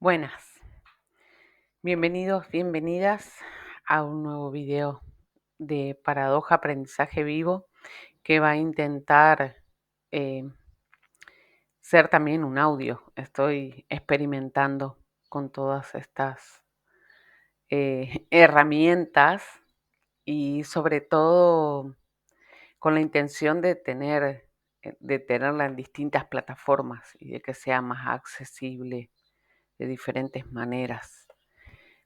Buenas, bienvenidos, bienvenidas a un nuevo video de Paradoja Aprendizaje Vivo que va a intentar eh, ser también un audio. Estoy experimentando con todas estas herramientas y sobre todo con la intención de tenerla en distintas plataformas y de que sea más accesible de diferentes maneras.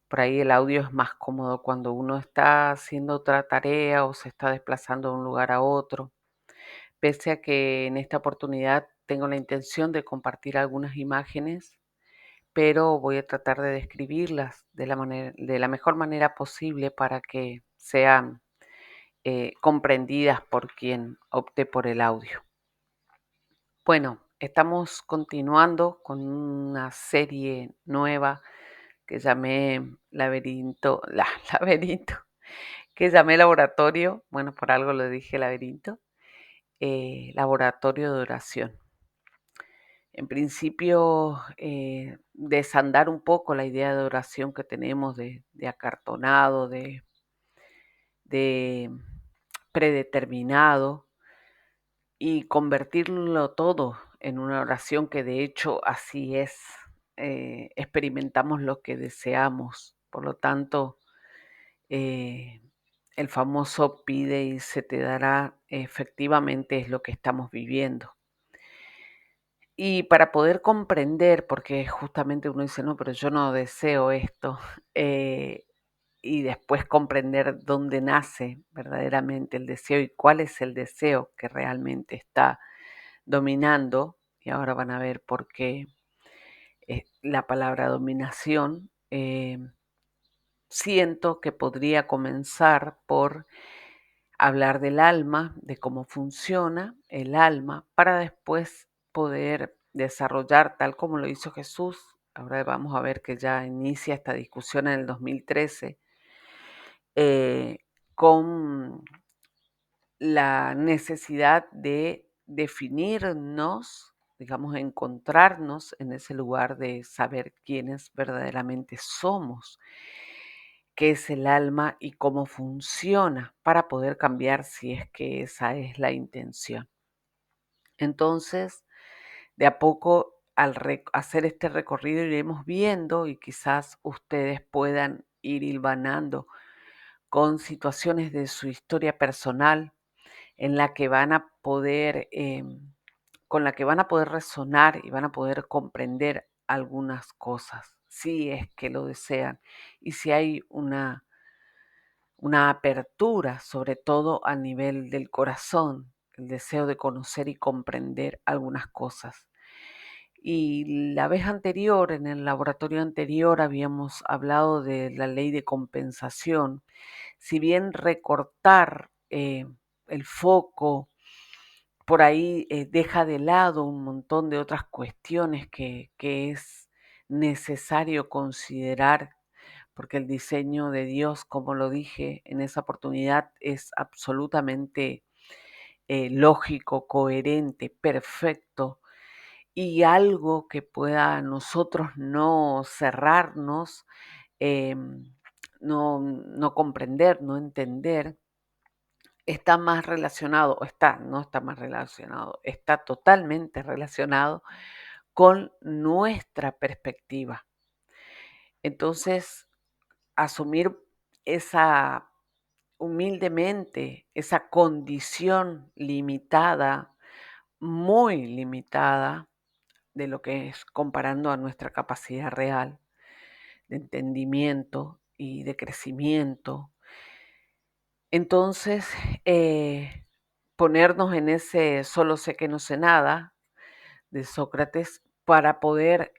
Por ahí el audio es más cómodo cuando uno está haciendo otra tarea o se está desplazando de un lugar a otro. Pese a que en esta oportunidad tengo la intención de compartir algunas imágenes, pero voy a tratar de describirlas de la mejor manera posible para que sean comprendidas por quien opte por el audio. Bueno, estamos continuando con una serie nueva que llamé laberinto, que llamé laboratorio, bueno, por algo lo dije laberinto, laboratorio de oración. En principio, desandar un poco la idea de oración que tenemos de acartonado, de predeterminado, y convertirlo todo en una oración que de hecho así es. Experimentamos lo que deseamos, por lo tanto, eh, el famoso pide y se te dará, efectivamente es lo que estamos viviendo. Y para poder comprender, porque justamente uno dice, no, pero yo no deseo esto, eh, y después comprender dónde nace verdaderamente el deseo y cuál es el deseo que realmente está dominando, y ahora van a ver por qué la palabra dominación, siento que podría comenzar por hablar del alma, de cómo funciona el alma, para después poder desarrollar, tal como lo hizo Jesús. Ahora vamos a ver que ya inicia esta discusión en el 2013, con la necesidad de definirnos, digamos, encontrarnos en ese lugar de saber quiénes verdaderamente somos, qué es el alma y cómo funciona para poder cambiar si es que esa es la intención. Entonces, de a poco, hacer este recorrido, iremos viendo y quizás ustedes puedan ir hilvanando con situaciones de su historia personal en la que van a poder, con la que van a poder resonar y van a poder comprender algunas cosas, si es que lo desean y si hay una apertura, sobre todo a nivel del corazón, el deseo de conocer y comprender algunas cosas. Y la vez anterior, en el laboratorio anterior, habíamos hablado de la ley de compensación. Si bien recortar el foco por ahí deja de lado un montón de otras cuestiones que es necesario considerar, porque el diseño de Dios, como lo dije en esa oportunidad, es absolutamente lógico, coherente, perfecto, y algo que pueda a nosotros no cerrarnos, no comprender, no entender, está más relacionado, no está más relacionado, está totalmente relacionado con nuestra perspectiva. Entonces, asumir esa humildemente, esa condición limitada, muy limitada, de lo que es comparando a nuestra capacidad real de entendimiento y de crecimiento. Entonces, ponernos en ese solo sé que no sé nada de Sócrates para poder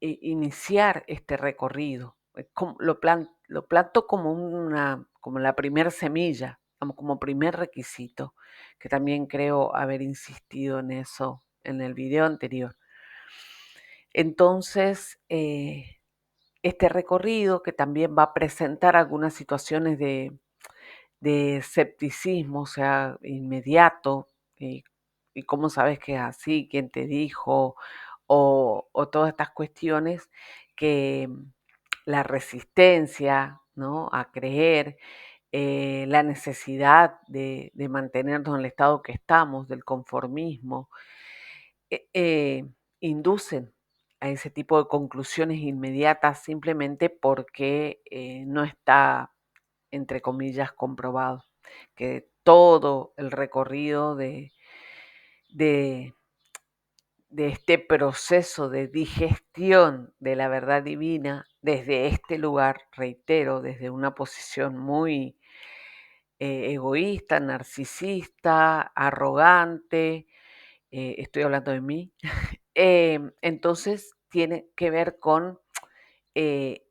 iniciar este recorrido. Lo planto como la primera semilla, como primer requisito, que también creo haber insistido en eso en el video anterior. Entonces, este recorrido que también va a presentar algunas situaciones de escepticismo, o sea, inmediato, y cómo sabes que es así, quién te dijo, o todas estas cuestiones que la resistencia, ¿no?, a creer, la necesidad de mantenernos en el estado que estamos, del conformismo, eh, eh, inducen a ese tipo de conclusiones inmediatas simplemente porque no está, entre comillas, comprobado que todo el recorrido de, de este proceso de digestión de la verdad divina desde este lugar, reitero, desde una posición muy egoísta, narcisista, arrogante, estoy hablando de mí, entonces tiene que ver con eh,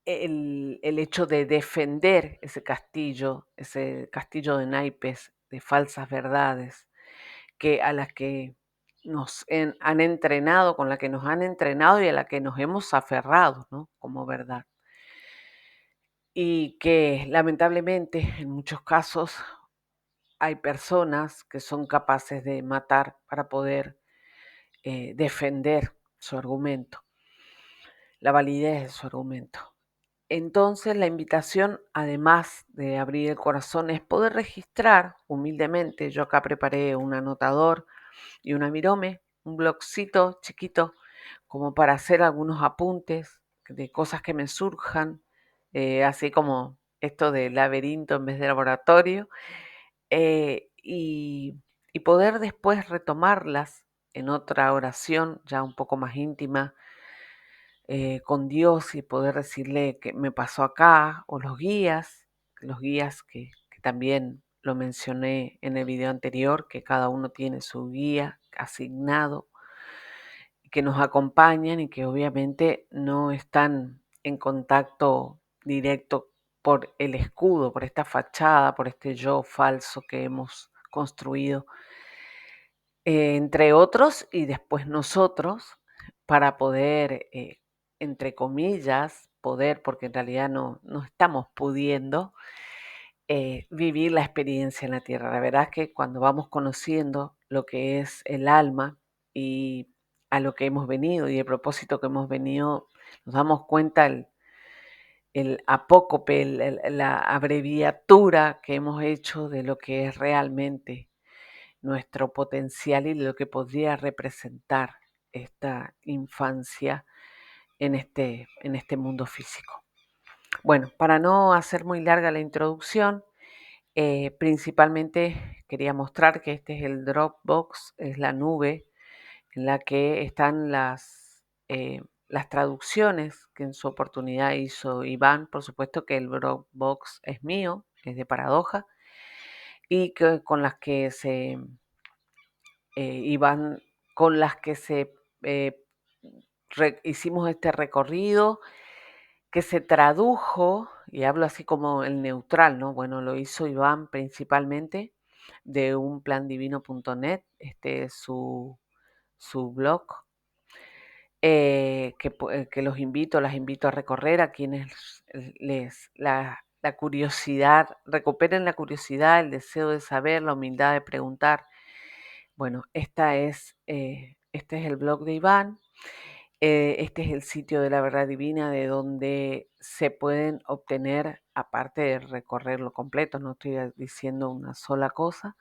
el hecho de defender ese castillo de naipes, de falsas verdades, que a las que han entrenado, con la que nos han entrenado y a la que nos hemos aferrado, ¿no?, como verdad. Y que lamentablemente en muchos casos hay personas que son capaces de matar para poder defender su argumento, la validez de su argumento. Entonces, la invitación, además de abrir el corazón, es poder registrar humildemente. Yo acá preparé un anotador y una virome, un blogcito chiquito, como para hacer algunos apuntes de cosas que me surjan, así como esto de laberinto en vez de laboratorio, eh, y, y poder después retomarlas en otra oración ya un poco más íntima, con Dios, y poder decirle qué me pasó acá, o los guías que también lo mencioné en el video anterior, que cada uno tiene su guía asignado, que nos acompañan y que obviamente no están en contacto directo por el escudo, por esta fachada, por este yo falso que hemos construido, entre otros y después nosotros, para poder, entre comillas, poder, porque en realidad no estamos pudiendo, vivir la experiencia en la tierra. La verdad es que cuando vamos conociendo lo que es el alma y a lo que hemos venido y el propósito que hemos venido, nos damos cuenta el apócope, la abreviatura que hemos hecho de lo que es realmente nuestro potencial y lo que podría representar esta infancia en este mundo físico. Bueno, para no hacer muy larga la introducción, principalmente quería mostrar que este es el Dropbox, es la nube en la que están las traducciones que en su oportunidad hizo Iván. Por supuesto que el Dropbox es mío, es de Paradoja, y que con las que se Iván, con las que eh, hicimos este recorrido que se tradujo, y hablo así como el neutral, ¿no? Bueno, lo hizo Iván principalmente de unplandivino.net, este es su blog, que las invito a recorrer, a quienes la curiosidad, recuperen la curiosidad, el deseo de saber, la humildad de preguntar. Bueno, este es el blog de Iván. Este es el sitio de la verdad divina, de donde se pueden obtener, aparte de recorrerlo completo, no estoy diciendo una sola cosa,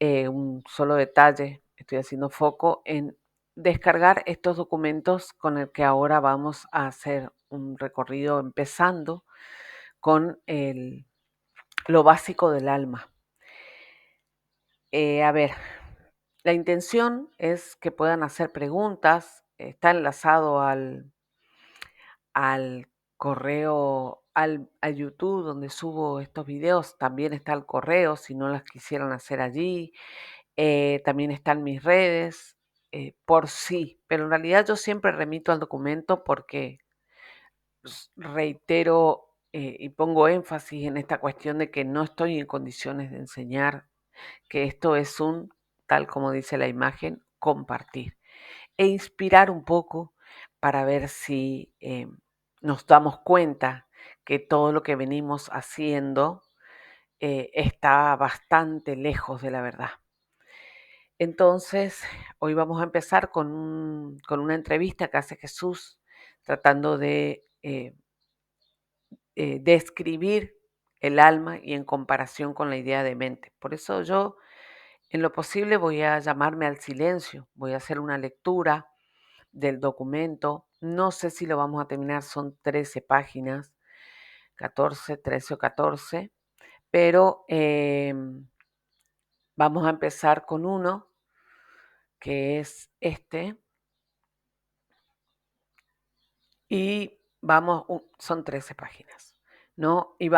un solo detalle, estoy haciendo foco en descargar estos documentos con el que ahora vamos a hacer un recorrido, empezando con lo básico del alma. A ver, la intención es que puedan hacer preguntas, está enlazado al correo, a YouTube donde subo estos videos, también está el correo si no las quisieran hacer allí, también están mis redes, por sí, pero en realidad yo siempre remito al documento porque reitero, y pongo énfasis en esta cuestión de que no estoy en condiciones de enseñar, que esto es tal como dice la imagen, compartir e inspirar un poco para ver si nos damos cuenta que todo lo que venimos haciendo está bastante lejos de la verdad. Entonces, hoy vamos a empezar con una entrevista que hace Jesús tratando de describir el alma y en comparación con la idea de mente. Por eso yo, en lo posible, voy a llamarme al silencio, voy a hacer una lectura del documento. No sé si lo vamos a terminar, son 13 páginas, 14, 13 o 14, pero vamos a empezar con uno que es este, y son 13 páginas, ¿no? Y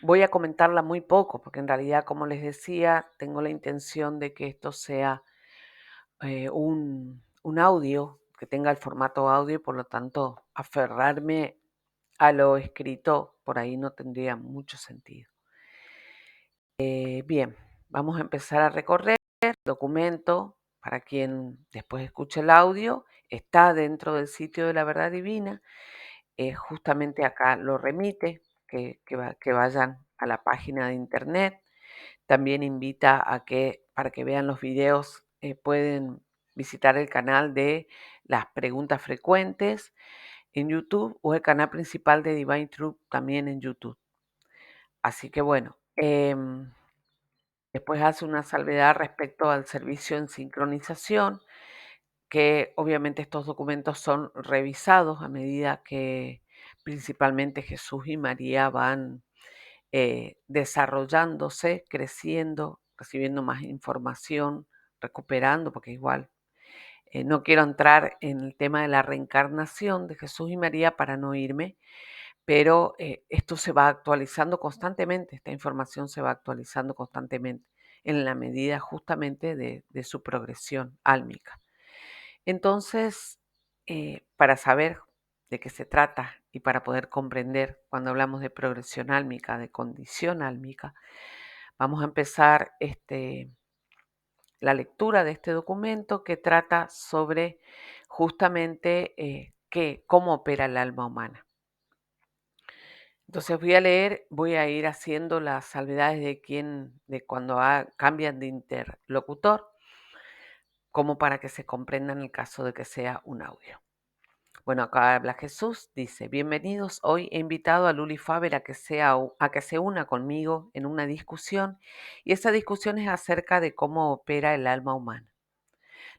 voy a comentarla muy poco, porque en realidad, como les decía, tengo la intención de que esto sea un audio, que tenga el formato audio, y por lo tanto, aferrarme a lo escrito por ahí no tendría mucho sentido. Bien, vamos a empezar a recorrer el documento. Para quien después escuche el audio, está dentro del sitio de la Verdad Divina. Justamente acá lo remite, que vayan a la página de internet. También invita para que vean los videos, pueden visitar el canal de las preguntas frecuentes en YouTube, o el canal principal de Divine Truth también en YouTube. Así que bueno, después hace una salvedad respecto al servicio en sincronización, que obviamente estos documentos son revisados a medida que principalmente Jesús y María van desarrollándose, creciendo, recibiendo más información, recuperando, porque igual no quiero entrar en el tema de la reencarnación de Jesús y María para no irme, pero esto se va actualizando constantemente, esta información se va actualizando constantemente en la medida justamente de su progresión álmica. Entonces, para saber de qué se trata y para poder comprender cuando hablamos de progresión álmica, de condición álmica, vamos a empezar la lectura de este documento, que trata sobre justamente cómo opera el alma humana. Entonces voy a ir haciendo las salvedades de cuando cambian de interlocutor, como para que se comprenda en el caso de que sea un audio. Bueno, acá habla Jesús, dice: bienvenidos, hoy he invitado a Luli Faber a que se una conmigo en una discusión, y esa discusión es acerca de cómo opera el alma humana.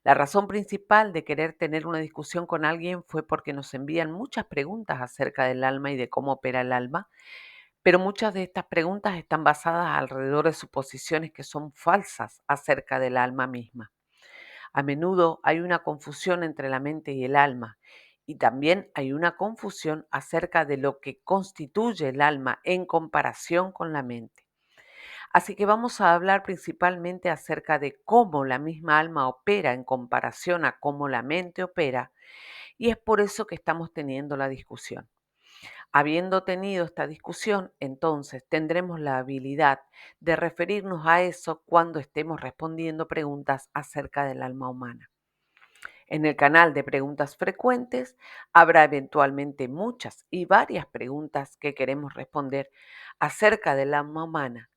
La razón principal de querer tener una discusión con alguien fue porque nos envían muchas preguntas acerca del alma y de cómo opera el alma, pero muchas de estas preguntas están basadas alrededor de suposiciones que son falsas acerca del alma misma. A menudo hay una confusión entre la mente y el alma, y también hay una confusión acerca de lo que constituye el alma en comparación con la mente. Así que vamos a hablar principalmente acerca de cómo la misma alma opera en comparación a cómo la mente opera, y es por eso que estamos teniendo la discusión. Habiendo tenido esta discusión, entonces tendremos la habilidad de referirnos a eso cuando estemos respondiendo preguntas acerca del alma humana. En el canal de preguntas frecuentes habrá eventualmente muchas y varias preguntas que queremos responder acerca del alma humana,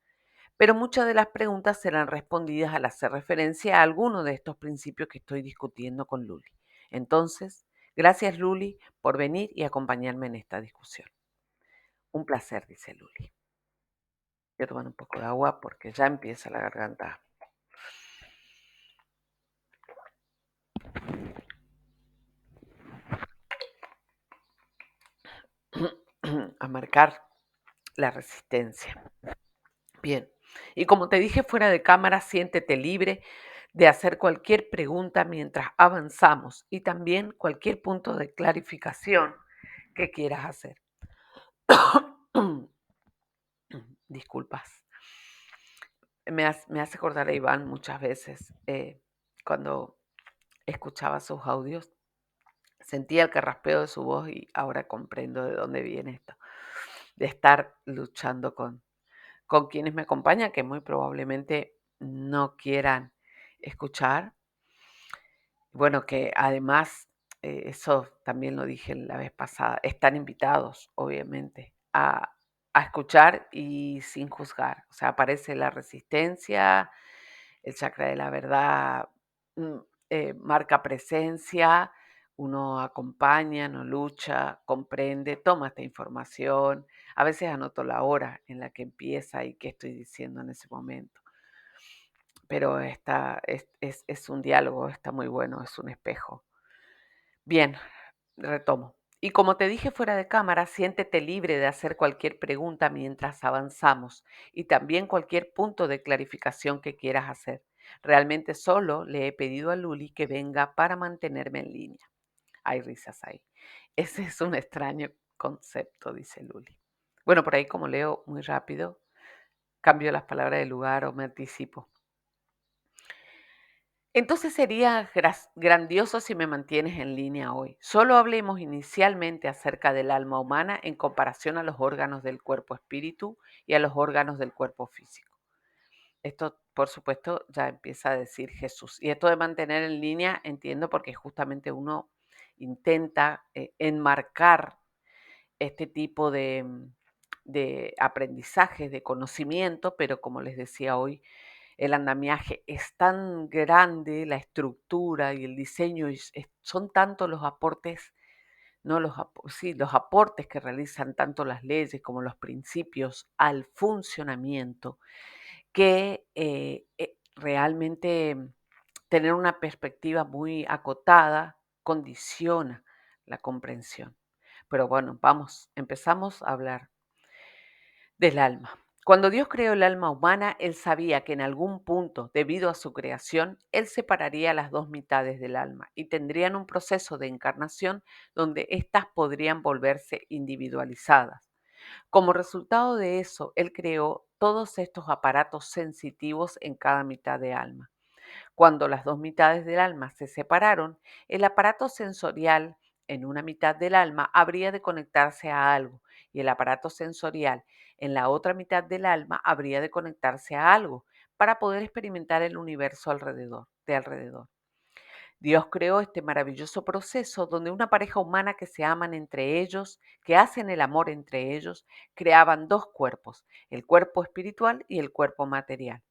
pero muchas de las preguntas serán respondidas al hacer referencia a alguno de estos principios que estoy discutiendo con Luli. Entonces, gracias Luli por venir y acompañarme en esta discusión. Un placer, dice Luli. Voy a tomar un poco de agua porque ya empieza la garganta a marcar la resistencia. Bien, y como te dije fuera de cámara, siéntete libre de hacer cualquier pregunta mientras avanzamos, y también cualquier punto de clarificación que quieras hacer. Disculpas. Me hace acordar a Iván muchas veces, cuando escuchaba sus audios, sentía el carraspeo de su voz, y ahora comprendo de dónde viene esto, de estar luchando con quienes me acompañan, que muy probablemente no quieran escuchar. Bueno, que además, eso también lo dije la vez pasada, están invitados, obviamente, a escuchar y sin juzgar. O sea, aparece la resistencia, el chakra de la verdad, mm, marca presencia, Uno acompaña, no lucha, comprende, toma esta información. A veces anoto la hora en la que empieza y qué estoy diciendo en ese momento. Pero es un diálogo, está muy bueno, es un espejo. Bien, retomo. Y como te dije fuera de cámara, siéntete libre de hacer cualquier pregunta mientras avanzamos y también cualquier punto de clarificación que quieras hacer. Realmente solo le he pedido a Luli que venga para mantenerme en línea. Hay risas ahí. Ese es un extraño concepto, dice Luli. Bueno, por ahí como leo muy rápido, cambio las palabras de lugar o me anticipo. Entonces sería grandioso si me mantienes en línea hoy. Solo hablemos inicialmente acerca del alma humana en comparación a los órganos del cuerpo espíritu y a los órganos del cuerpo físico. Esto, por supuesto, ya empieza a decir Jesús. Y esto de mantener en línea, entiendo, porque justamente uno intenta enmarcar este tipo de aprendizajes, de conocimiento, pero como les decía hoy, el andamiaje es tan grande, la estructura y el diseño, son tantos los aportes, no sí, los aportes que realizan tanto las leyes como los principios al funcionamiento, que realmente tener una perspectiva muy acotada condiciona la comprensión. Pero bueno, vamos, empezamos a hablar del alma. Cuando Dios creó el alma humana, Él sabía que en algún punto, debido a su creación, Él separaría las dos mitades del alma y tendrían un proceso de encarnación donde éstas podrían volverse individualizadas. Como resultado de eso, Él creó todos estos aparatos sensitivos en cada mitad de alma. Cuando las dos mitades del alma se separaron, el aparato sensorial en una mitad del alma habría de conectarse a algo y el aparato sensorial en la otra mitad del alma habría de conectarse a algo para poder experimentar el universo alrededor. Dios creó este maravilloso proceso donde una pareja humana que se aman entre ellos, que hacen el amor entre ellos, creaban dos cuerpos, el cuerpo espiritual y el cuerpo material.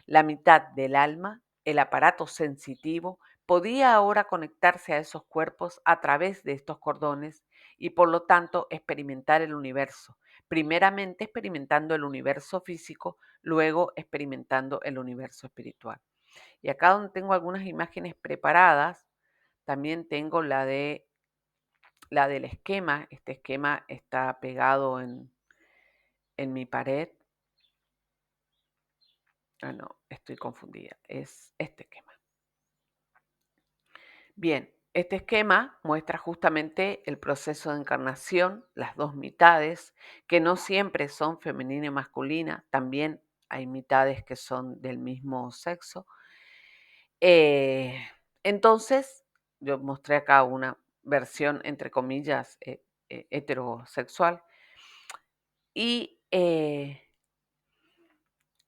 La mitad del alma, el aparato sensitivo, podía ahora conectarse a esos cuerpos a través de estos cordones y por lo tanto experimentar el universo, primeramente experimentando el universo físico, luego experimentando el universo espiritual. Y acá donde tengo algunas imágenes preparadas, también tengo la del esquema. Este esquema está pegado en mi pared. Ah, no, estoy confundida. Es este esquema. Bien, este esquema muestra justamente el proceso de encarnación, las dos mitades, que no siempre son femenina y masculina, también hay mitades que son del mismo sexo. Eh, entonces, yo mostré acá una versión, entre comillas, heterosexual. Y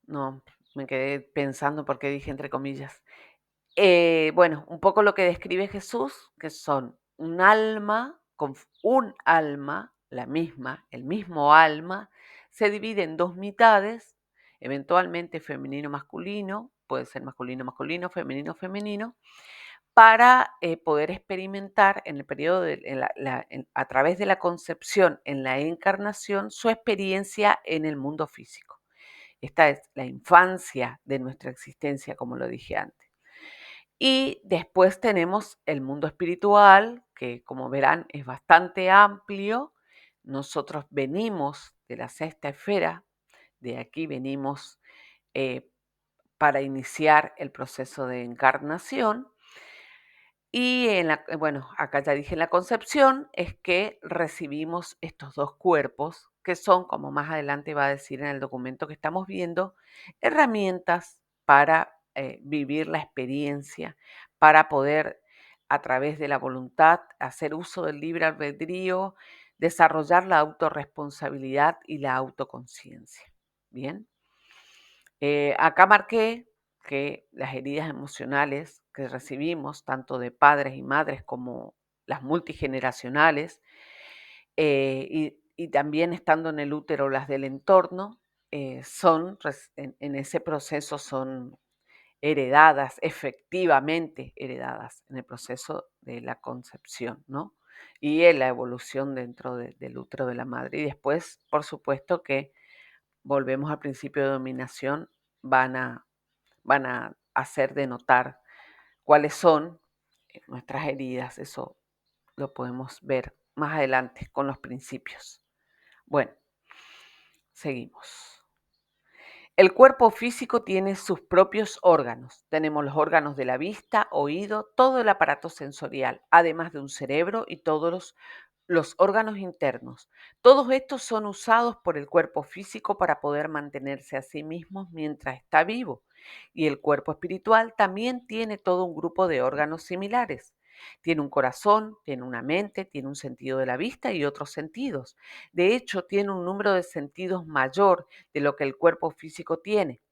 no, me quedé pensando por qué dije entre comillas. Bueno, un poco lo que describe Jesús, que son un alma, la misma, el mismo alma, se divide en dos mitades, eventualmente femenino-masculino, puede ser masculino-masculino, femenino-femenino, para poder experimentar en el periodo a través de la concepción en la encarnación su experiencia en el mundo físico. Esta es la infancia de nuestra existencia, como lo dije antes. Y después tenemos el mundo espiritual, que como verán es bastante amplio. Nosotros venimos de la sexta esfera, de aquí venimos eh, para iniciar el proceso de encarnación. Y bueno, acá ya dije en la concepción, es que recibimos estos dos cuerpos, que son, como más adelante va a decir en el documento que estamos viendo, herramientas para vivir la experiencia, para poder, a través de la voluntad, hacer uso del libre albedrío, desarrollar la autorresponsabilidad y la autoconciencia. Bien. Acá marqué que las heridas emocionales que recibimos, tanto de padres y madres como las multigeneracionales, y también estando en el útero las del entorno, en ese proceso son heredadas, efectivamente heredadas en el proceso de la concepción, ¿no? Y en la evolución dentro del útero de la madre. Y después, por supuesto que volvemos al principio de dominación, van a, van a hacer de notar cuáles son nuestras heridas. Eso lo podemos ver más adelante con los principios. Bueno, seguimos. El cuerpo físico tiene sus propios órganos. Tenemos los órganos de la vista, oído, todo el aparato sensorial, además de un cerebro y todos los órganos internos. Todos estos son usados por el cuerpo físico para poder mantenerse a sí mismos mientras está vivo. Y el cuerpo espiritual también tiene todo un grupo de órganos similares. Tiene un corazón, tiene una mente, tiene un sentido de la vista y otros sentidos. De hecho, tiene un número de sentidos mayor de lo que el cuerpo físico tiene.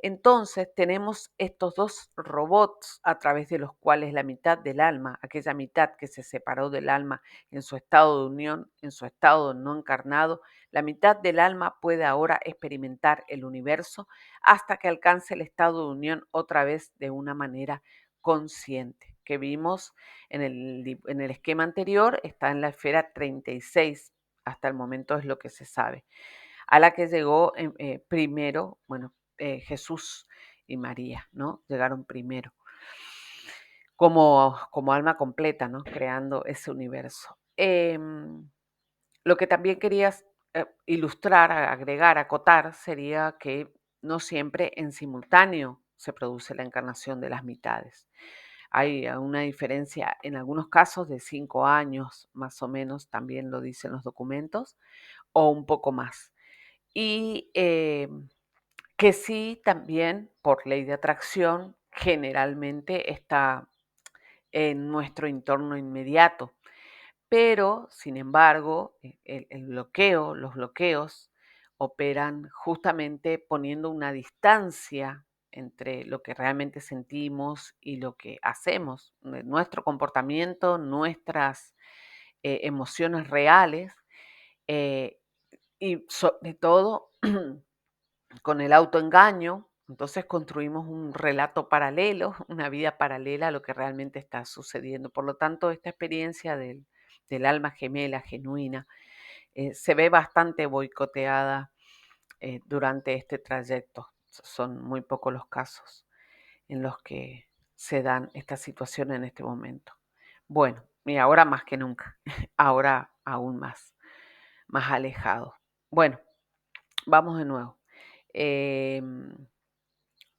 Entonces tenemos estos dos robots a través de los cuales la mitad del alma, aquella mitad que se separó del alma en su estado de unión, en su estado no encarnado, la mitad del alma puede ahora experimentar el universo hasta que alcance el estado de unión otra vez de una manera consciente, que vimos en el esquema anterior, está en la esfera 36, hasta el momento es lo que se sabe, a la que llegó primero, bueno, Jesús y María, ¿no? Llegaron primero como alma completa, ¿no? Creando ese universo. Lo que también querías ilustrar, agregar, acotar, sería que no siempre en simultáneo se produce la encarnación de las mitades. Hay una diferencia en algunos casos de 5 años, más o menos, también lo dicen los documentos, o un poco más. Y que sí, también por ley de atracción, generalmente está en nuestro entorno inmediato. Pero, sin embargo, el bloqueo, los bloqueos operan justamente poniendo una distancia entre lo que realmente sentimos y lo que hacemos, nuestro comportamiento, nuestras emociones reales eh, y sobre todo con el autoengaño. Entonces construimos un relato paralelo, una vida paralela a lo que realmente está sucediendo. Por lo tanto, esta experiencia del alma gemela, genuina, se ve bastante boicoteada durante este trayecto. Son muy pocos los casos en los que se dan estas situaciones en este momento. Bueno, y ahora más que nunca, ahora aún más alejado. Bueno, vamos de nuevo. Em,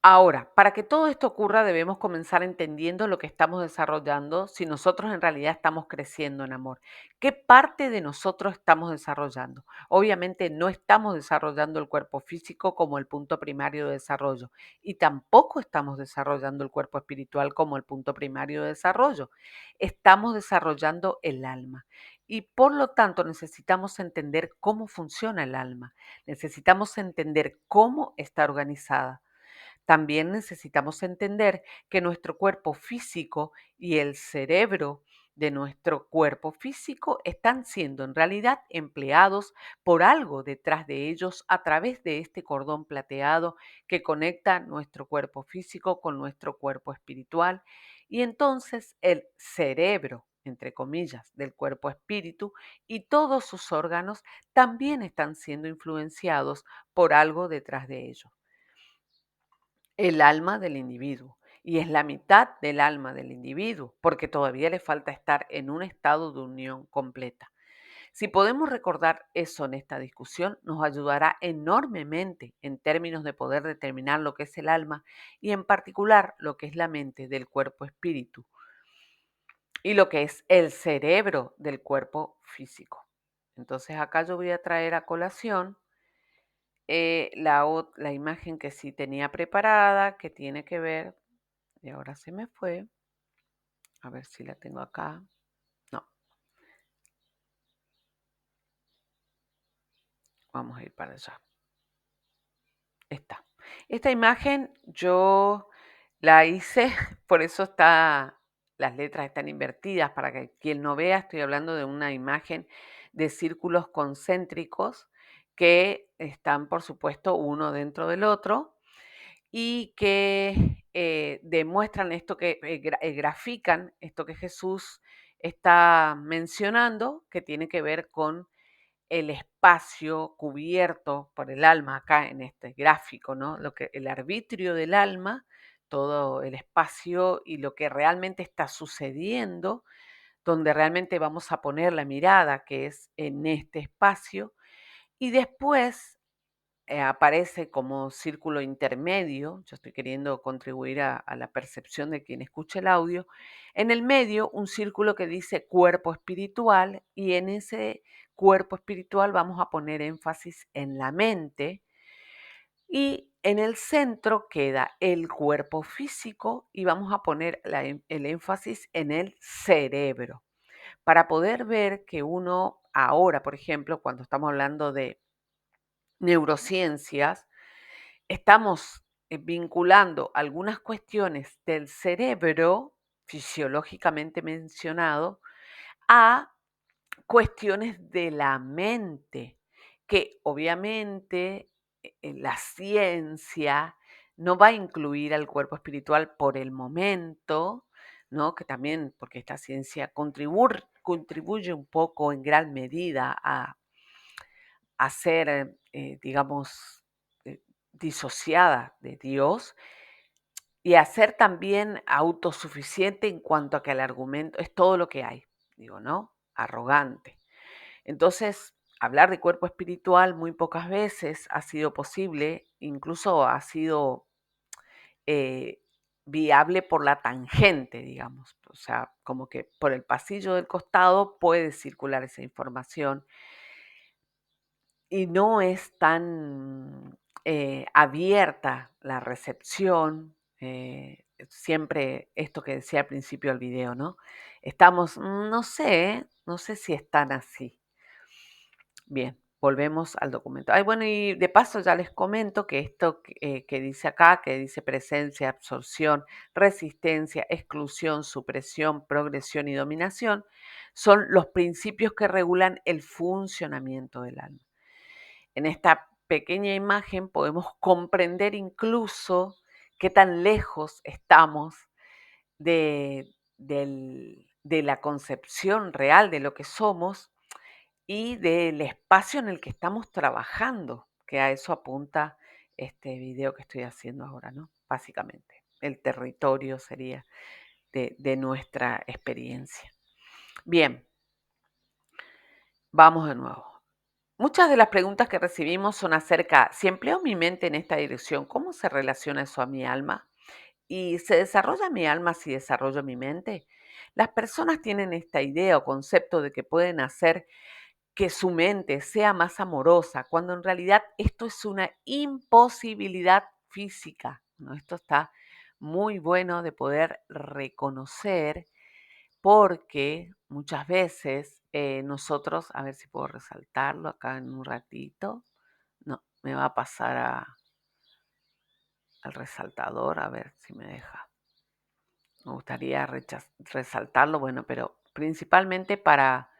Ahora, para que todo esto ocurra, debemos comenzar entendiendo lo que estamos desarrollando si nosotros en realidad estamos creciendo en amor. ¿Qué parte de nosotros estamos desarrollando? Obviamente no estamos desarrollando el cuerpo físico como el punto primario de desarrollo y tampoco estamos desarrollando el cuerpo espiritual como el punto primario de desarrollo. Estamos desarrollando el alma y por lo tanto necesitamos entender cómo funciona el alma. Necesitamos entender cómo está organizada. También necesitamos entender que nuestro cuerpo físico y el cerebro de nuestro cuerpo físico están siendo en realidad empleados por algo detrás de ellos a través de este cordón plateado que conecta nuestro cuerpo físico con nuestro cuerpo espiritual. Y entonces el cerebro, entre comillas, del cuerpo espíritu y todos sus órganos también están siendo influenciados por algo detrás de ellos, el alma del individuo. Y es la mitad del alma del individuo, porque todavía le falta estar en un estado de unión completa. Si podemos recordar eso en esta discusión, nos ayudará enormemente en términos de poder determinar lo que es el alma y en particular lo que es la mente del cuerpo espíritu y lo que es el cerebro del cuerpo físico. Entonces acá yo voy a traer a colación la imagen que sí tenía preparada, que tiene que ver, y ahora se me fue, a ver si la tengo acá, no, vamos a ir para allá, esta imagen yo la hice, por eso las letras están invertidas, para que quien no vea, estoy hablando de una imagen de círculos concéntricos que están, por supuesto, uno dentro del otro y que demuestran esto que grafican esto que Jesús está mencionando, que tiene que ver con el espacio cubierto por el alma acá en este gráfico, ¿no? Lo que el arbitrio del alma, todo el espacio y lo que realmente está sucediendo, donde realmente vamos a poner la mirada, que es en este espacio, y después aparece como círculo intermedio, yo estoy queriendo contribuir a la percepción de quien escucha el audio, en el medio un círculo que dice cuerpo espiritual y en ese cuerpo espiritual vamos a poner énfasis en la mente y en el centro queda el cuerpo físico y vamos a poner el énfasis en el cerebro para poder ver que uno ahora, por ejemplo, cuando estamos hablando de neurociencias, estamos vinculando algunas cuestiones del cerebro, fisiológicamente mencionado, a cuestiones de la mente, que obviamente la ciencia no va a incluir al cuerpo espiritual por el momento, ¿no? Que también, porque esta ciencia contribuye un poco en gran medida a ser, digamos, disociada de Dios y a ser también autosuficiente en cuanto a que el argumento es todo lo que hay, digo, ¿no? Arrogante. Entonces, hablar de cuerpo espiritual muy pocas veces ha sido posible, incluso ha sido eh, viable por la tangente, digamos. O sea, como que por el pasillo del costado puede circular esa información y no es tan abierta la recepción. Siempre esto que decía al principio del video, ¿no? Estamos, no sé si es tan así. Bien, volvemos al documento. Ay, bueno, y de paso ya les comento que esto que dice acá, que dice presencia, absorción, resistencia, exclusión, supresión, progresión y dominación, son los principios que regulan el funcionamiento del alma. En esta pequeña imagen podemos comprender incluso qué tan lejos estamos de la concepción real de lo que somos y del espacio en el que estamos trabajando, que a eso apunta este video que estoy haciendo ahora, ¿no? Básicamente, el territorio sería de nuestra experiencia. Bien, vamos de nuevo. Muchas de las preguntas que recibimos son acerca, si empleo mi mente en esta dirección, ¿cómo se relaciona eso a mi alma? ¿Y se desarrolla mi alma si desarrollo mi mente? Las personas tienen esta idea o concepto de que pueden hacer que su mente sea más amorosa, cuando en realidad esto es una imposibilidad física, ¿no? Esto está muy bueno de poder reconocer porque muchas veces nosotros, a ver si puedo resaltarlo acá en un ratito, no, me va a pasar al resaltador, a ver si me deja. Me gustaría resaltarlo, bueno, pero principalmente para,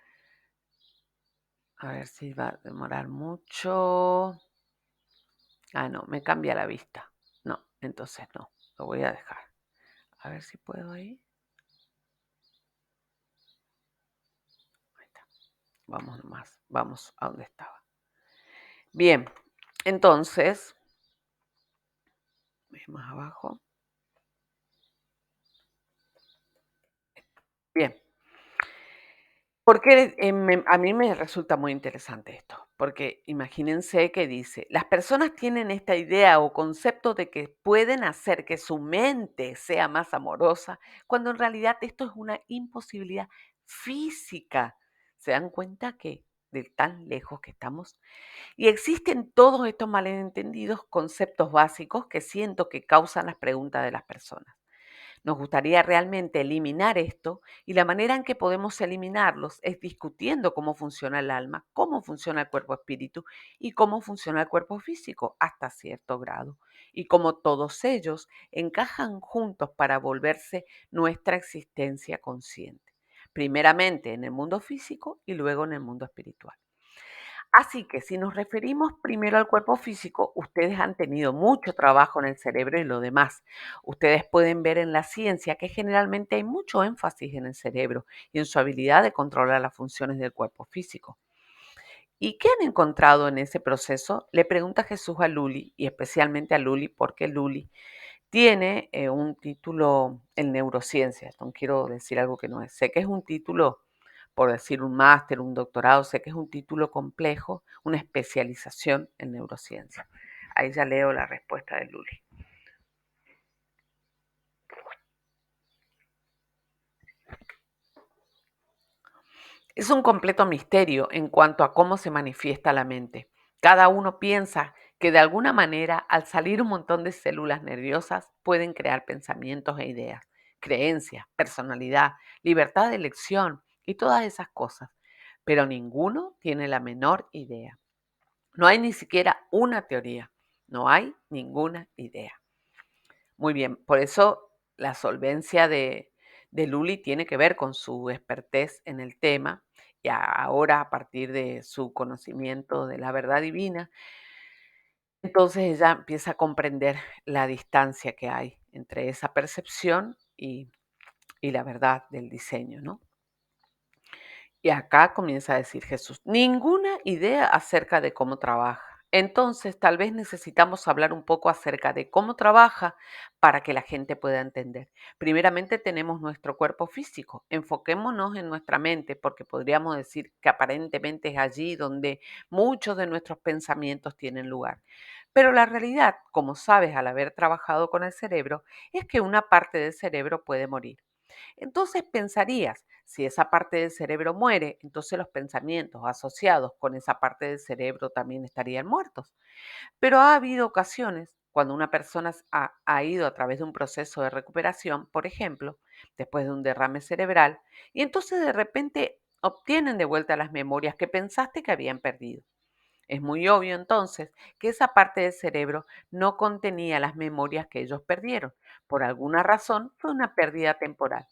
a ver si va a demorar mucho. Ah, no, me cambia la vista. No, entonces no, lo voy a dejar. A ver si puedo ahí. Ahí está. Vamos nomás, vamos a donde estaba. Bien, entonces, más abajo. Bien, porque a mí me resulta muy interesante esto, porque imagínense que dice, las personas tienen esta idea o concepto de que pueden hacer que su mente sea más amorosa, cuando en realidad esto es una imposibilidad física. ¿Se dan cuenta que de tan lejos que estamos? Y existen todos estos malentendidos conceptos básicos que siento que causan las preguntas de las personas. Nos gustaría realmente eliminar esto y la manera en que podemos eliminarlos es discutiendo cómo funciona el alma, cómo funciona el cuerpo espíritu y cómo funciona el cuerpo físico hasta cierto grado y cómo todos ellos encajan juntos para volverse nuestra existencia consciente, primeramente en el mundo físico y luego en el mundo espiritual. Así que si nos referimos primero al cuerpo físico, ustedes han tenido mucho trabajo en el cerebro y lo demás. Ustedes pueden ver en la ciencia que generalmente hay mucho énfasis en el cerebro y en su habilidad de controlar las funciones del cuerpo físico. ¿Y qué han encontrado en ese proceso? Le pregunta Jesús a Luli, y especialmente a Luli, porque Luli tiene un título en neurociencias. No quiero decir algo que no es. Sé que es un título, por decir un máster, un doctorado, sé que es un título complejo, una especialización en neurociencia. Ahí ya leo la respuesta de Luli. Es un completo misterio en cuanto a cómo se manifiesta la mente. Cada uno piensa que de alguna manera, al salir un montón de células nerviosas, pueden crear pensamientos e ideas, creencias, personalidad, libertad de elección y todas esas cosas. Pero ninguno tiene la menor idea. No hay ni siquiera una teoría. No hay ninguna idea. Muy bien, por eso la solvencia de Luli tiene que ver con su expertez en el tema y ahora a partir de su conocimiento de la verdad divina, entonces ella empieza a comprender la distancia que hay entre esa percepción y la verdad del diseño, ¿no? Y acá comienza a decir Jesús, ninguna idea acerca de cómo trabaja. Entonces, tal vez necesitamos hablar un poco acerca de cómo trabaja para que la gente pueda entender. Primeramente tenemos nuestro cuerpo físico. Enfoquémonos en nuestra mente, porque podríamos decir que aparentemente es allí donde muchos de nuestros pensamientos tienen lugar. Pero la realidad, como sabes al haber trabajado con el cerebro, es que una parte del cerebro puede morir. Entonces pensarías, si esa parte del cerebro muere, entonces los pensamientos asociados con esa parte del cerebro también estarían muertos. Pero ha habido ocasiones cuando una persona ha ido a través de un proceso de recuperación, por ejemplo, después de un derrame cerebral, y entonces de repente obtienen de vuelta las memorias que pensaste que habían perdido. Es muy obvio entonces que esa parte del cerebro no contenía las memorias que ellos perdieron. Por alguna razón fue una pérdida temporal.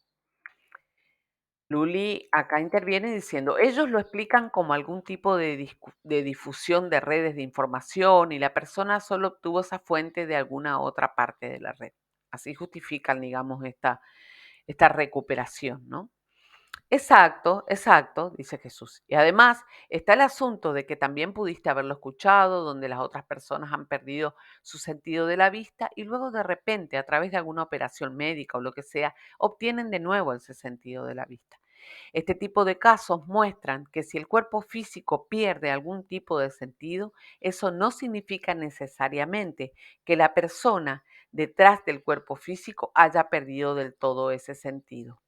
Luli acá interviene diciendo, ellos lo explican como algún tipo de difusión de redes de información y la persona solo obtuvo esa fuente de alguna otra parte de la red. Así justifican, digamos, esta recuperación, ¿no? Exacto, exacto, dice Jesús. Y además está el asunto de que también pudiste haberlo escuchado, donde las otras personas han perdido su sentido de la vista y luego de repente, a través de alguna operación médica o lo que sea, obtienen de nuevo ese sentido de la vista. Este tipo de casos muestran que si el cuerpo físico pierde algún tipo de sentido, eso no significa necesariamente que la persona detrás del cuerpo físico haya perdido del todo ese sentido.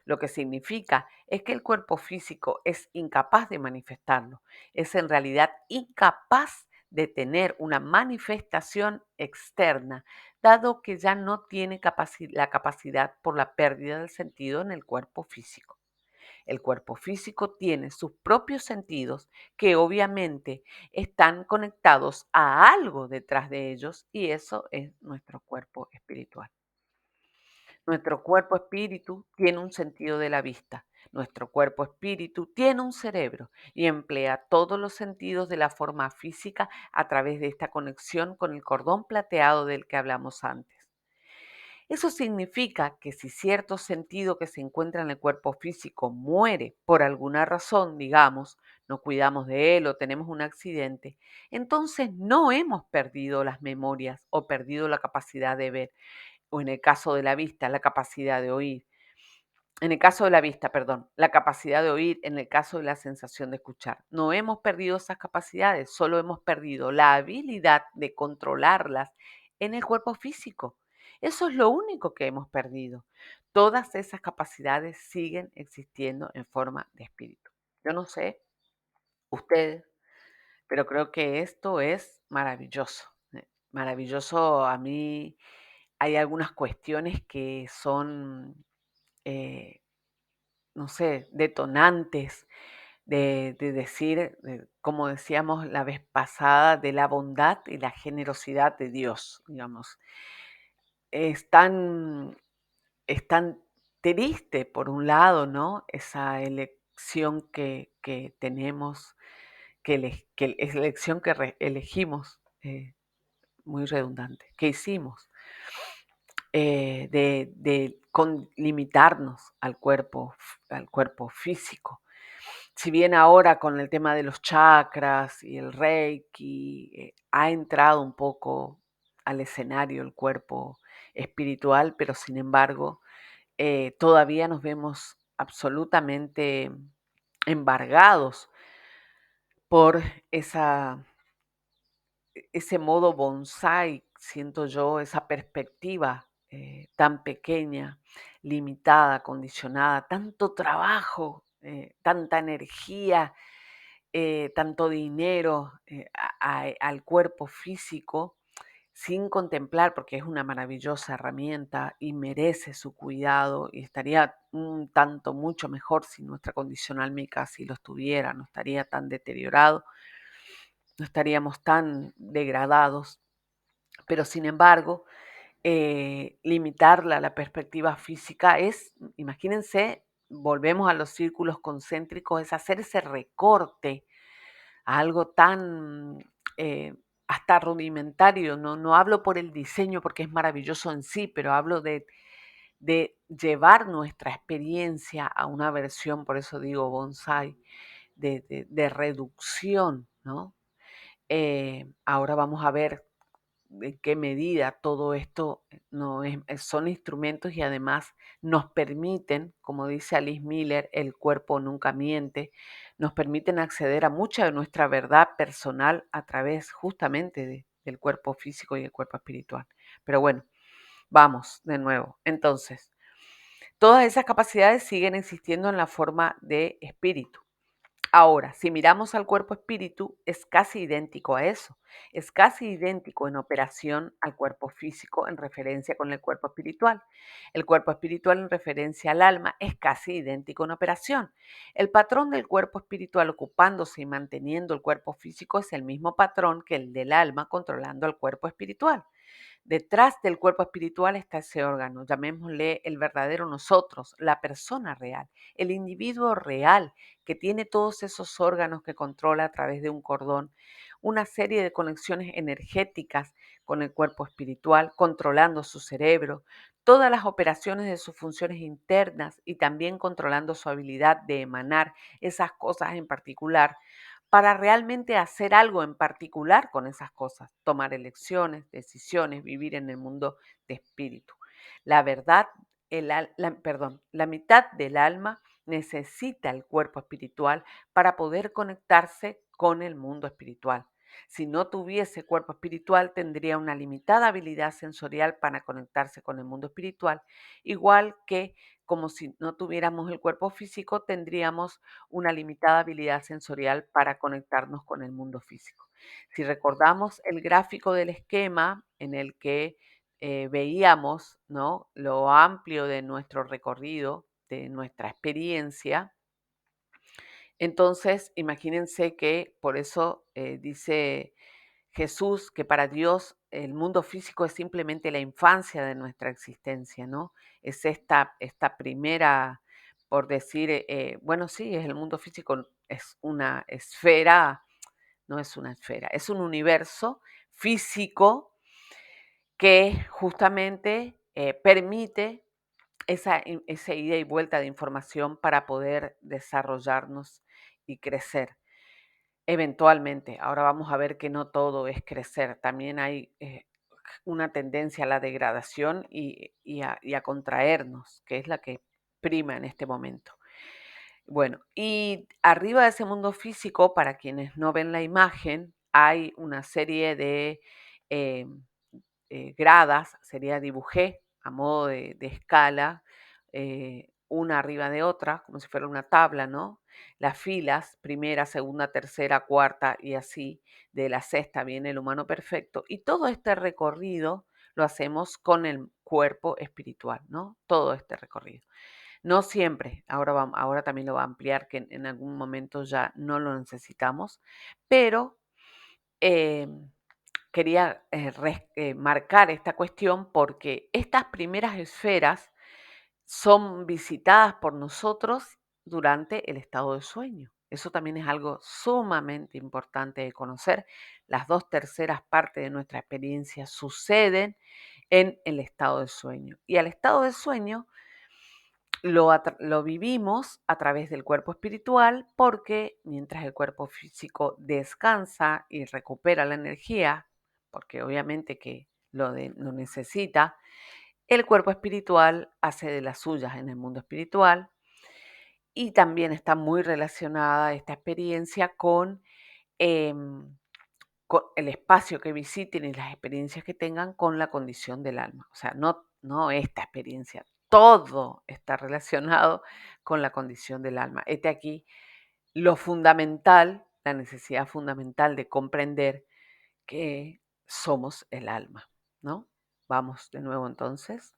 Lo que significa es que el cuerpo físico es incapaz de manifestarlo, es en realidad incapaz de tener una manifestación externa, dado que ya no tiene la capacidad por la pérdida del sentido en el cuerpo físico. El cuerpo físico tiene sus propios sentidos que obviamente están conectados a algo detrás de ellos y eso es nuestro cuerpo espiritual. Nuestro cuerpo espíritu tiene un sentido de la vista. Nuestro cuerpo espíritu tiene un cerebro y emplea todos los sentidos de la forma física a través de esta conexión con el cordón plateado del que hablamos antes. Eso significa que si cierto sentido que se encuentra en el cuerpo físico muere por alguna razón, digamos, no cuidamos de él o tenemos un accidente, entonces no hemos perdido las memorias o perdido la capacidad de ver, o en el caso de la vista, la capacidad de oír. En el caso de la vista, perdón, la capacidad de oír, en el caso de la sensación de escuchar. No hemos perdido esas capacidades, solo hemos perdido la habilidad de controlarlas en el cuerpo físico. Eso es lo único que hemos perdido. Todas esas capacidades siguen existiendo en forma de espíritu. Yo no sé ustedes, pero creo que esto es maravilloso. Maravilloso a mí. Hay algunas cuestiones que son eh, no sé, detonantes de decir, como decíamos la vez pasada, de la bondad y la generosidad de Dios, digamos. Es tan, es tan triste, por un lado, ¿no? Esa elección que tenemos, que es la elección que elegimos, muy redundante, que hicimos, con limitarnos al cuerpo físico. Si bien ahora con el tema de los chakras y el Reiki, ha entrado un poco al escenario el cuerpo espiritual, pero sin embargo, todavía nos vemos absolutamente embargados por ese modo bonsai, siento yo, esa perspectiva tan pequeña, limitada, condicionada, tanto trabajo, tanta energía, tanto dinero al cuerpo físico, sin contemplar, porque es una maravillosa herramienta y merece su cuidado y estaría un tanto mucho mejor si nuestra condición álmica si lo estuviera, no estaría tan deteriorado, no estaríamos tan degradados, pero sin embargo, limitarla a la perspectiva física es, imagínense, volvemos a los círculos concéntricos, es hacer ese recorte a algo tan hasta rudimentario. No hablo por el diseño porque es maravilloso en sí, pero hablo de llevar nuestra experiencia a una versión, por eso digo bonsai, de reducción, ¿no? Ahora vamos a ver en qué medida todo esto no son instrumentos y además nos permiten, como dice Alice Miller, el cuerpo nunca miente, nos permiten acceder a mucha de nuestra verdad personal a través justamente del cuerpo físico y el cuerpo espiritual. Pero bueno, vamos de nuevo. Entonces, todas esas capacidades siguen existiendo en la forma de espíritu. Ahora, si miramos al cuerpo espíritu, es casi idéntico a eso. Es casi idéntico en operación al cuerpo físico en referencia con el cuerpo espiritual. El cuerpo espiritual en referencia al alma es casi idéntico en operación. El patrón del cuerpo espiritual ocupándose y manteniendo el cuerpo físico es el mismo patrón que el del alma controlando el cuerpo espiritual. Detrás del cuerpo espiritual está ese órgano, llamémosle el verdadero nosotros, la persona real, el individuo real que tiene todos esos órganos que controla a través de un cordón, una serie de conexiones energéticas con el cuerpo espiritual, controlando su cerebro, todas las operaciones de sus funciones internas y también controlando su habilidad de emanar esas cosas en particular para realmente hacer algo en particular con esas cosas, tomar elecciones, decisiones, vivir en el mundo de espíritu. La verdad, la mitad del alma necesita el cuerpo espiritual para poder conectarse con el mundo espiritual. Si no tuviese cuerpo espiritual, tendría una limitada habilidad sensorial para conectarse con el mundo espiritual, igual que como si no tuviéramos el cuerpo físico, tendríamos una limitada habilidad sensorial para conectarnos con el mundo físico. Si recordamos el gráfico del esquema en el que veíamos, ¿no?, lo amplio de nuestro recorrido, de nuestra experiencia, entonces imagínense que por eso dice Jesús que para Dios el mundo físico es simplemente la infancia de nuestra existencia, ¿no? Es esta primera, por decir, bueno, sí, es el mundo físico, es una esfera, no es una esfera, es un universo físico que justamente permite esa ida y vuelta de información para poder desarrollarnos y crecer. Eventualmente, ahora vamos a ver que no todo es crecer, también hay una tendencia a la degradación y a contraernos, que es la que prima en este momento. Bueno, y arriba de ese mundo físico, para quienes no ven la imagen, hay una serie de eh, gradas, sería dibujé a modo de escala, una arriba de otra, como si fuera una tabla, ¿no? Las filas, primera, segunda, tercera, cuarta y así, de la sexta viene el humano perfecto. Y todo este recorrido lo hacemos con el cuerpo espiritual, ¿no? Todo este recorrido. No siempre, ahora también lo va a ampliar, que en algún momento ya no lo necesitamos, pero em, quería marcar esta cuestión porque estas primeras esferas son visitadas por nosotros durante el estado de sueño. Eso también es algo sumamente importante de conocer. Las 2/3 partes de nuestra experiencia suceden en el estado de sueño. Y al estado de sueño lo vivimos a través del cuerpo espiritual porque mientras el cuerpo físico descansa y recupera la energía, porque obviamente que lo necesita, el cuerpo espiritual hace de las suyas en el mundo espiritual y también está muy relacionada esta experiencia em, con el espacio que visiten y las experiencias que tengan con la condición del alma. O sea, no esta experiencia, todo está relacionado con la condición del alma. Este aquí lo fundamental, la necesidad fundamental de comprender que somos el alma, ¿no? Vamos de nuevo entonces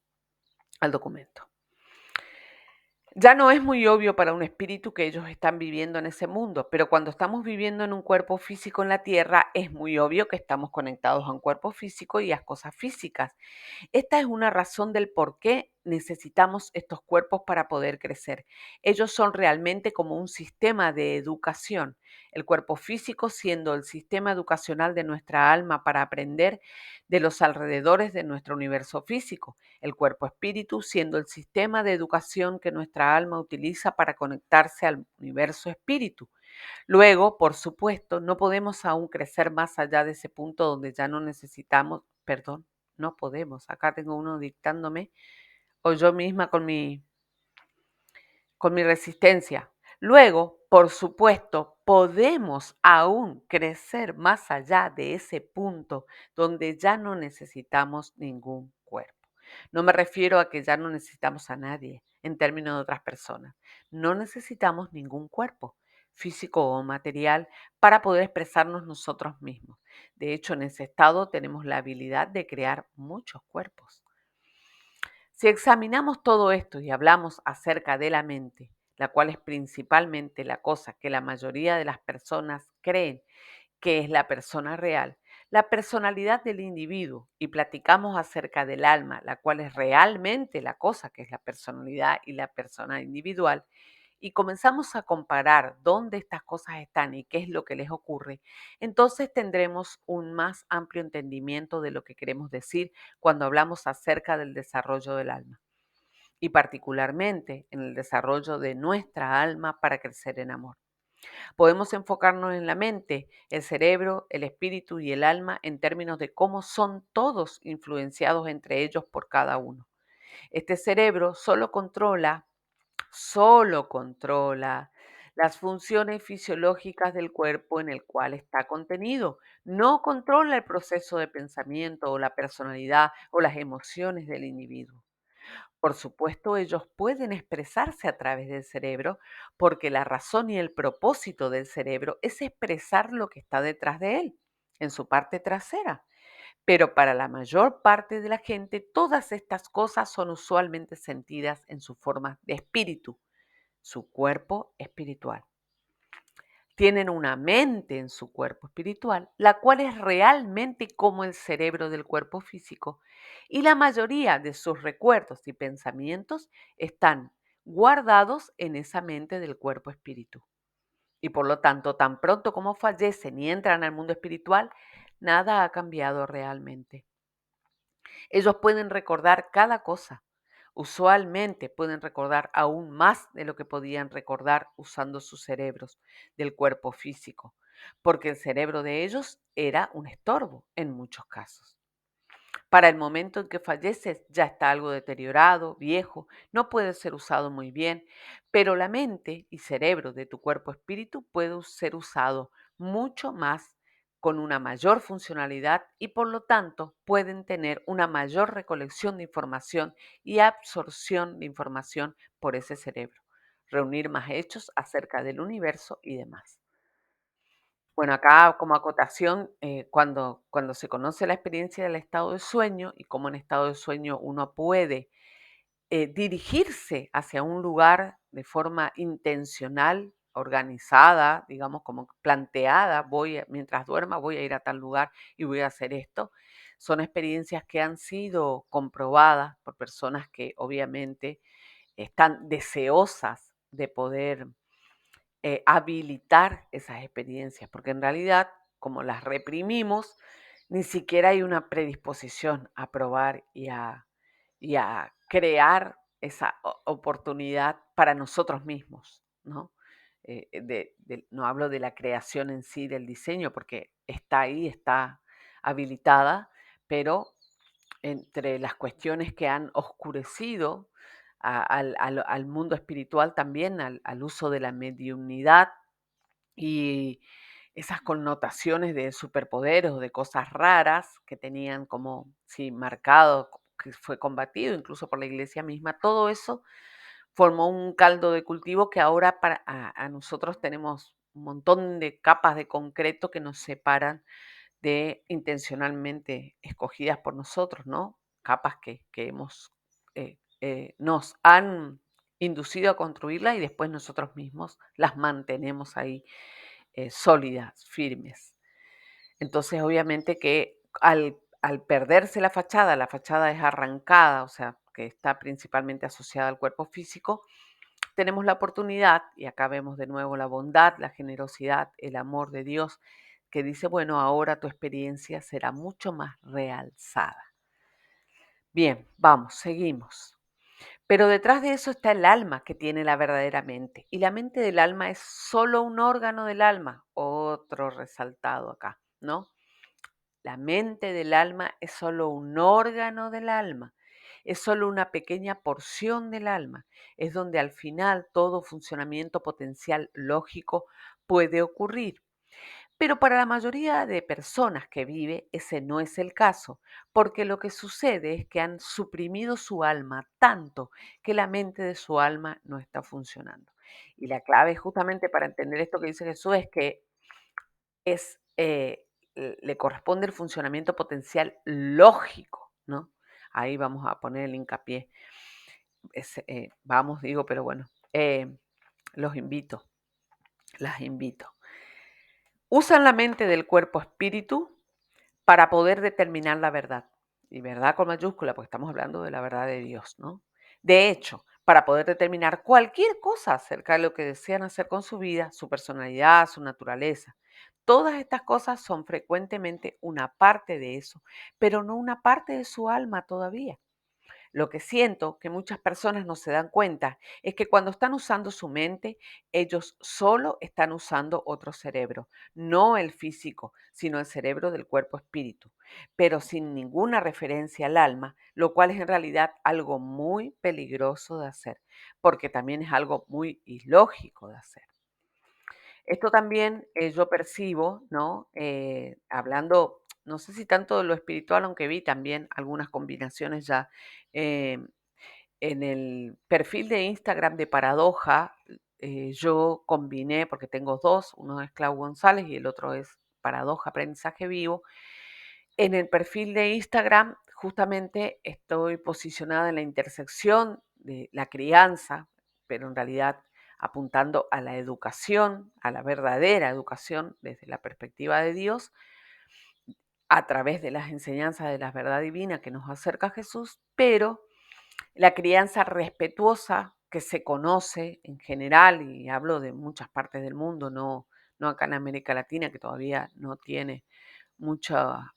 al documento. Ya no es muy obvio para un espíritu que ellos están viviendo en ese mundo, pero cuando estamos viviendo en un cuerpo físico en la Tierra, es muy obvio que estamos conectados a un cuerpo físico y a cosas físicas. Esta es una razón del por qué necesitamos estos cuerpos para poder crecer. Ellos son realmente como un sistema de educación, el cuerpo físico siendo el sistema educacional de nuestra alma para aprender de los alrededores de nuestro universo físico, el cuerpo espíritu siendo el sistema de educación que nuestra alma utiliza para conectarse al universo espíritu. Luego, por supuesto, no podemos aún crecer más allá de ese punto donde ya no necesitamos, perdón, no podemos. Acá tengo uno dictándome, o yo misma con mi resistencia. Luego, por supuesto, podemos aún crecer más allá de ese punto donde ya no necesitamos ningún cuerpo. No me refiero a que ya no necesitamos a nadie en términos de otras personas. No necesitamos ningún cuerpo, físico o material, para poder expresarnos nosotros mismos. De hecho, en ese estado tenemos la habilidad de crear muchos cuerpos. Si examinamos todo esto y hablamos acerca de la mente, la cual es principalmente la cosa que la mayoría de las personas creen que es la persona real, la personalidad del individuo, y platicamos acerca del alma, la cual es realmente la cosa que es la personalidad y la persona individual, y comenzamos a comparar dónde estas cosas están y qué es lo que les ocurre, entonces tendremos un más amplio entendimiento de lo que queremos decir cuando hablamos acerca del desarrollo del alma y particularmente en el desarrollo de nuestra alma para crecer en amor. Podemos enfocarnos en la mente, el cerebro, el espíritu y el alma en términos de cómo son todos influenciados entre ellos por cada uno. Este cerebro solo controla las funciones fisiológicas del cuerpo en el cual está contenido. No controla el proceso de pensamiento o la personalidad o las emociones del individuo. Por supuesto, ellos pueden expresarse a través del cerebro porque la razón y el propósito del cerebro es expresar lo que está detrás de él, en su parte trasera. Pero para la mayor parte de la gente, todas estas cosas son usualmente sentidas en su forma de espíritu, su cuerpo espiritual. Tienen una mente en su cuerpo espiritual, la cual es realmente como el cerebro del cuerpo físico, y la mayoría de sus recuerdos y pensamientos están guardados en esa mente del cuerpo espíritu. Y por lo tanto, tan pronto como fallecen y entran al mundo espiritual, nada ha cambiado realmente. Ellos pueden recordar cada cosa. Usualmente pueden recordar aún más de lo que podían recordar usando sus cerebros del cuerpo físico, porque el cerebro de ellos era un estorbo en muchos casos. Para el momento en que falleces ya está algo deteriorado, viejo, no puede ser usado muy bien, pero la mente y cerebro de tu cuerpo espíritu puede ser usado mucho más con una mayor funcionalidad y por lo tanto pueden tener una mayor recolección de información y absorción de información por ese cerebro, reunir más hechos acerca del universo y demás. Bueno, acá como acotación, cuando se conoce la experiencia del estado de sueño y cómo en estado de sueño uno puede dirigirse hacia un lugar de forma intencional, organizada, digamos, como planteada, mientras duerma voy a ir a tal lugar y voy a hacer esto. Son experiencias que han sido comprobadas por personas que obviamente están deseosas de poder habilitar esas experiencias, porque en realidad, como las reprimimos, ni siquiera hay una predisposición a probar y a crear esa oportunidad para nosotros mismos, ¿no? No hablo de la creación en sí, del diseño, porque está ahí, está habilitada, pero entre las cuestiones que han oscurecido al mundo espiritual también, al uso de la mediunidad y esas connotaciones de superpoderes o de cosas raras que tenían como, sí, marcado, que fue combatido incluso por la iglesia misma, todo eso formó un caldo de cultivo que ahora a nosotros tenemos un montón de capas de concreto que nos separan de intencionalmente escogidas por nosotros, ¿no? Capas que nos han inducido a construirlas y después nosotros mismos las mantenemos ahí sólidas, firmes. Entonces, obviamente que al perderse la fachada es arrancada, o sea, que está principalmente asociada al cuerpo físico, tenemos la oportunidad, y acá vemos de nuevo la bondad, la generosidad, el amor de Dios, que dice, bueno, ahora tu experiencia será mucho más realzada. Bien, vamos, seguimos. Pero detrás de eso está el alma que tiene la verdadera mente. Y la mente del alma es solo un órgano del alma. Otro resaltado acá, ¿no? La mente del alma es solo un órgano del alma. Es solo una pequeña porción del alma. Es donde al final todo funcionamiento potencial lógico puede ocurrir. Pero para la mayoría de personas que vive, ese no es el caso, porque lo que sucede es que han suprimido su alma tanto que la mente de su alma no está funcionando. Y la clave justamente para entender esto que dice Jesús es que le corresponde el funcionamiento potencial lógico, ¿no? Ahí vamos a poner el hincapié. Vamos, digo, pero bueno, los invito, las invito. Usan la mente del cuerpo espíritu para poder determinar la verdad. Y verdad con mayúscula, porque estamos hablando de la verdad de Dios, ¿no? De hecho, para poder determinar cualquier cosa acerca de lo que desean hacer con su vida, su personalidad, su naturaleza. Todas estas cosas son frecuentemente una parte de eso, pero no una parte de su alma todavía. Lo que siento que muchas personas no se dan cuenta es que cuando están usando su mente, ellos solo están usando otro cerebro, no el físico, sino el cerebro del cuerpo espíritu, pero sin ninguna referencia al alma, lo cual es en realidad algo muy peligroso de hacer, porque también es algo muy ilógico de hacer. Esto también yo percibo, ¿no? Hablando, no sé si tanto de lo espiritual, aunque vi también algunas combinaciones ya. eh, en el perfil de Instagram de Paradoja, yo combiné, porque tengo dos, uno es Clau González y el otro es Paradoja Aprendizaje Vivo. En el perfil de Instagram justamente estoy posicionada en la intersección de la crianza, pero en realidad apuntando a la educación, a la verdadera educación desde la perspectiva de Dios, a través de las enseñanzas de la verdad divina que nos acerca a Jesús, pero la crianza respetuosa que se conoce en general, y hablo de muchas partes del mundo, no acá en América Latina, que todavía no tiene mucha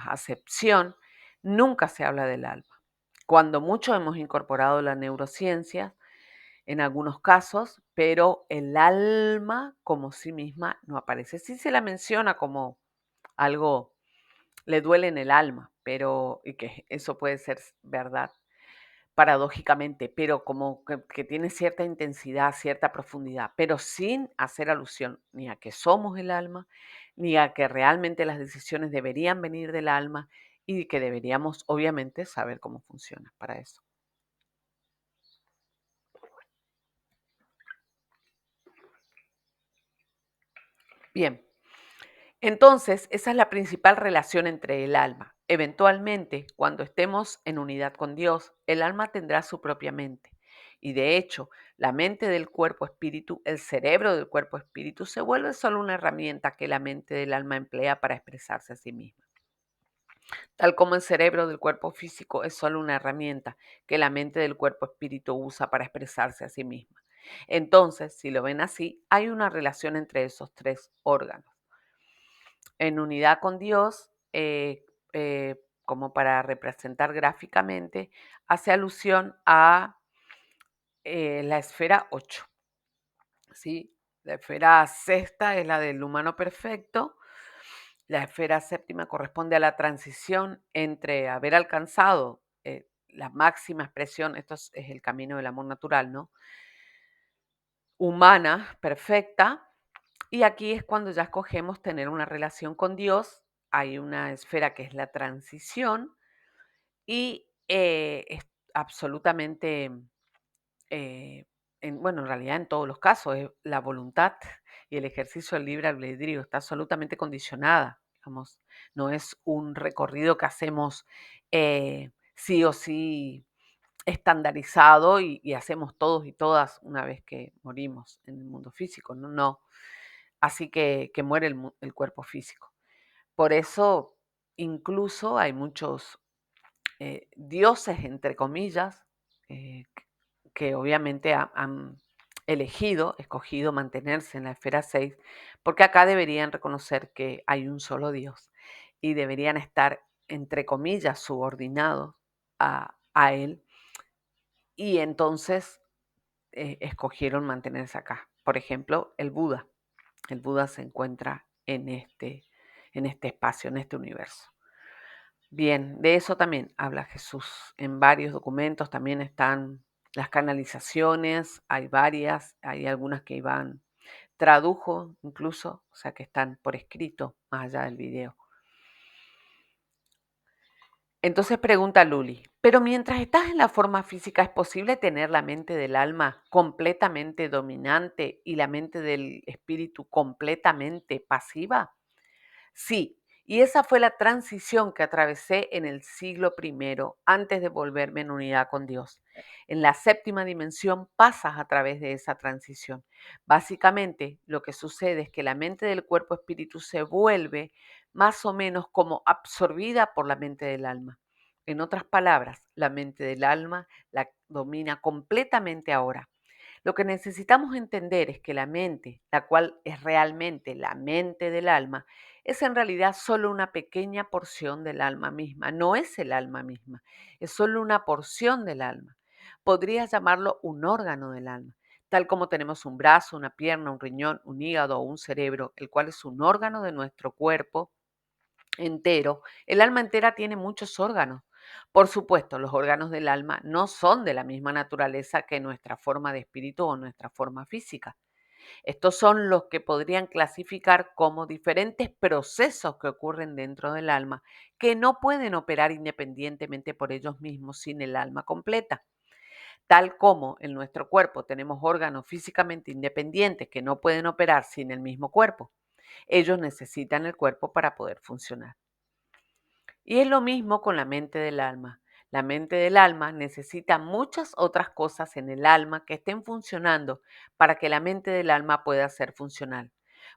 acepción, nunca se habla del alma. Cuando mucho hemos incorporado la neurociencia en algunos casos, pero el alma como sí misma no aparece. Sí se la menciona como algo, le duele en el alma, pero y que eso puede ser verdad paradójicamente, pero como que tiene cierta intensidad, cierta profundidad, pero sin hacer alusión ni a que somos el alma, ni a que realmente las decisiones deberían venir del alma y que deberíamos obviamente saber cómo funciona para eso. Bien, entonces esa es la principal relación entre el alma. Eventualmente, cuando estemos en unidad con Dios, el alma tendrá su propia mente. Y de hecho, la mente del cuerpo espíritu, el cerebro del cuerpo espíritu, se vuelve solo una herramienta que la mente del alma emplea para expresarse a sí misma. Tal como el cerebro del cuerpo físico es solo una herramienta que la mente del cuerpo espíritu usa para expresarse a sí misma. Entonces, si lo ven así, hay una relación entre esos tres órganos. En unidad con Dios, como para representar gráficamente, hace alusión a la esfera 8, ¿sí? La esfera sexta es la del humano perfecto. La esfera séptima corresponde a la transición entre haber alcanzado la máxima expresión, esto es el camino del amor natural, ¿no? Humana, perfecta, y aquí es cuando ya escogemos tener una relación con Dios. Hay una esfera que es la transición y es absolutamente, bueno, en realidad en todos los casos, la voluntad y el ejercicio del libre albedrío está absolutamente condicionada, digamos, no es un recorrido que hacemos sí o sí estandarizado y hacemos todos y todas una vez que morimos en el mundo físico, no, no. Así que muere el cuerpo físico. Por eso, incluso hay muchos dioses, entre comillas, eh, que obviamente han escogido mantenerse en la esfera 6, porque acá deberían reconocer que hay un solo Dios y deberían estar, entre comillas, subordinados a Él, y entonces escogieron mantenerse acá. Por ejemplo, el Buda. El Buda se encuentra en este espacio, en este universo. Bien, de eso también habla Jesús en varios documentos. También están las canalizaciones, hay varias, hay algunas que Iván tradujo incluso, o sea que están por escrito más allá del video. Entonces pregunta Luli, pero mientras estás en la forma física, ¿es posible tener la mente del alma completamente dominante y la mente del espíritu completamente pasiva? Sí, y esa fue la transición que atravesé en el siglo primero, antes de volverme en unidad con Dios. En la séptima dimensión pasas a través de esa transición. Básicamente, lo que sucede es que la mente del cuerpo espíritu se vuelve más o menos como absorbida por la mente del alma. En otras palabras, la mente del alma la domina completamente ahora. Lo que necesitamos entender es que la mente, la cual es realmente la mente del alma, es en realidad solo una pequeña porción del alma misma, no es el alma misma, es solo una porción del alma. Podrías llamarlo un órgano del alma, tal como tenemos un brazo, una pierna, un riñón, un hígado o un cerebro, el cual es un órgano de nuestro cuerpo entero. El alma entera tiene muchos órganos. Por supuesto, los órganos del alma no son de la misma naturaleza que nuestra forma de espíritu o nuestra forma física. Estos son los que podrían clasificar como diferentes procesos que ocurren dentro del alma, que no pueden operar independientemente por ellos mismos sin el alma completa. Tal como en nuestro cuerpo tenemos órganos físicamente independientes que no pueden operar sin el mismo cuerpo. Ellos necesitan el cuerpo para poder funcionar. Y es lo mismo con la mente del alma. La mente del alma necesita muchas otras cosas en el alma que estén funcionando para que la mente del alma pueda ser funcional.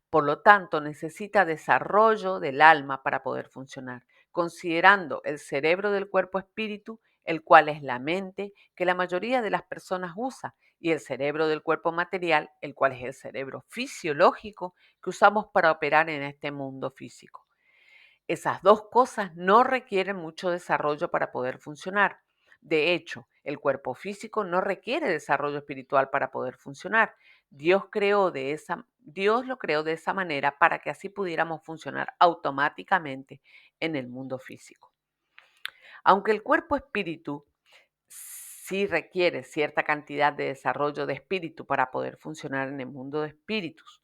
Por lo tanto, necesita desarrollo del alma para poder funcionar, considerando el cerebro del cuerpo espíritu, el cual es la mente que la mayoría de las personas usa, y el cerebro del cuerpo material, el cual es el cerebro fisiológico que usamos para operar en este mundo físico. Esas dos cosas no requieren mucho desarrollo para poder funcionar. De hecho, el cuerpo físico no requiere desarrollo espiritual para poder funcionar. Dios lo creó de esa manera para que así pudiéramos funcionar automáticamente en el mundo físico. Aunque el cuerpo espíritu sí requiere cierta cantidad de desarrollo de espíritu para poder funcionar en el mundo de espíritus.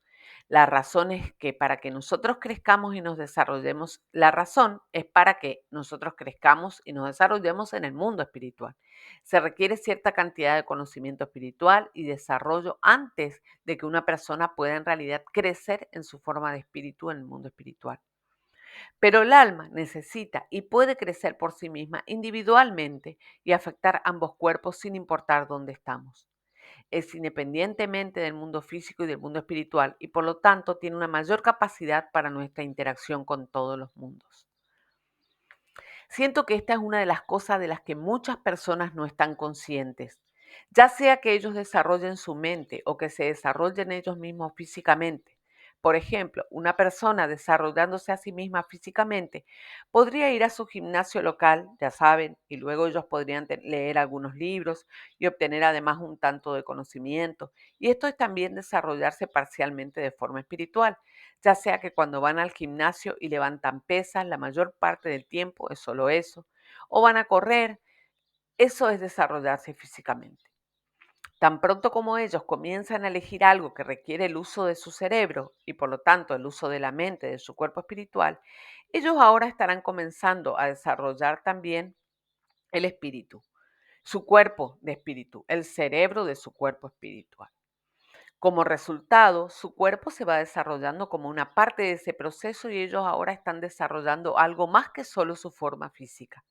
La razón es que para que nosotros crezcamos y nos desarrollemos, la razón es para que nosotros crezcamos y nos desarrollemos en el mundo espiritual. Se requiere cierta cantidad de conocimiento espiritual y desarrollo antes de que una persona pueda en realidad crecer en su forma de espíritu en el mundo espiritual. Pero el alma necesita y puede crecer por sí misma individualmente y afectar ambos cuerpos sin importar dónde estamos. Es independientemente del mundo físico y del mundo espiritual y por lo tanto tiene una mayor capacidad para nuestra interacción con todos los mundos. Siento que esta es una de las cosas de las que muchas personas no están conscientes. ya sea que ellos desarrollen su mente o que se desarrollen ellos mismos físicamente. Por ejemplo, una persona desarrollándose a sí misma físicamente podría ir a su gimnasio local, ya saben, y luego ellos podrían leer algunos libros y obtener además un tanto de conocimiento. Y esto es también desarrollarse parcialmente de forma espiritual, ya sea que cuando van al gimnasio y levantan pesas, la mayor parte del tiempo es solo eso, o van a correr, eso es desarrollarse físicamente. Tan pronto como ellos comienzan a elegir algo que requiere el uso de su cerebro y por lo tanto el uso de la mente, de su cuerpo espiritual, ellos ahora estarán comenzando a desarrollar también el espíritu, su cuerpo de espíritu, el cerebro de su cuerpo espiritual. Como resultado, su cuerpo se va desarrollando como una parte de ese proceso y ellos ahora están desarrollando algo más que solo su forma física.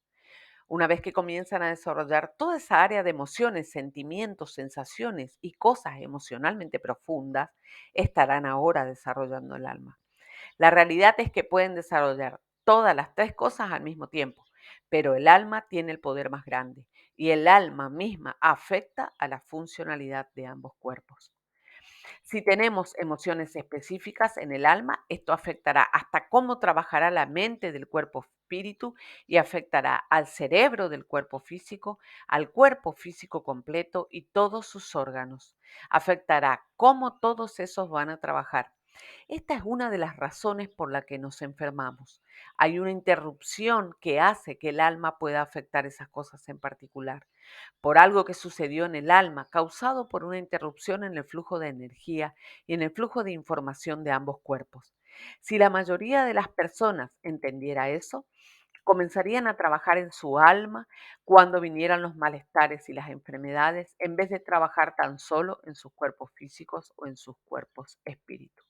Una vez que comienzan a desarrollar toda esa área de emociones, sentimientos, sensaciones y cosas emocionalmente profundas, estarán ahora desarrollando el alma. La realidad es que pueden desarrollar todas las tres cosas al mismo tiempo, pero el alma tiene el poder más grande y el alma misma afecta a la funcionalidad de ambos cuerpos. Si tenemos emociones específicas en el alma, esto afectará hasta cómo trabajará la mente del cuerpo espíritu y afectará al cerebro del cuerpo físico, al cuerpo físico completo y todos sus órganos. Afectará cómo todos esos van a trabajar. Esta es una de las razones por la que nos enfermamos. Hay una interrupción que hace que el alma pueda afectar esas cosas en particular por algo que sucedió en el alma, causado por una interrupción en el flujo de energía y en el flujo de información de ambos cuerpos. Si la mayoría de las personas entendiera eso, comenzarían a trabajar en su alma cuando vinieran los malestares y las enfermedades, en vez de trabajar tan solo en sus cuerpos físicos o en sus cuerpos espíritus.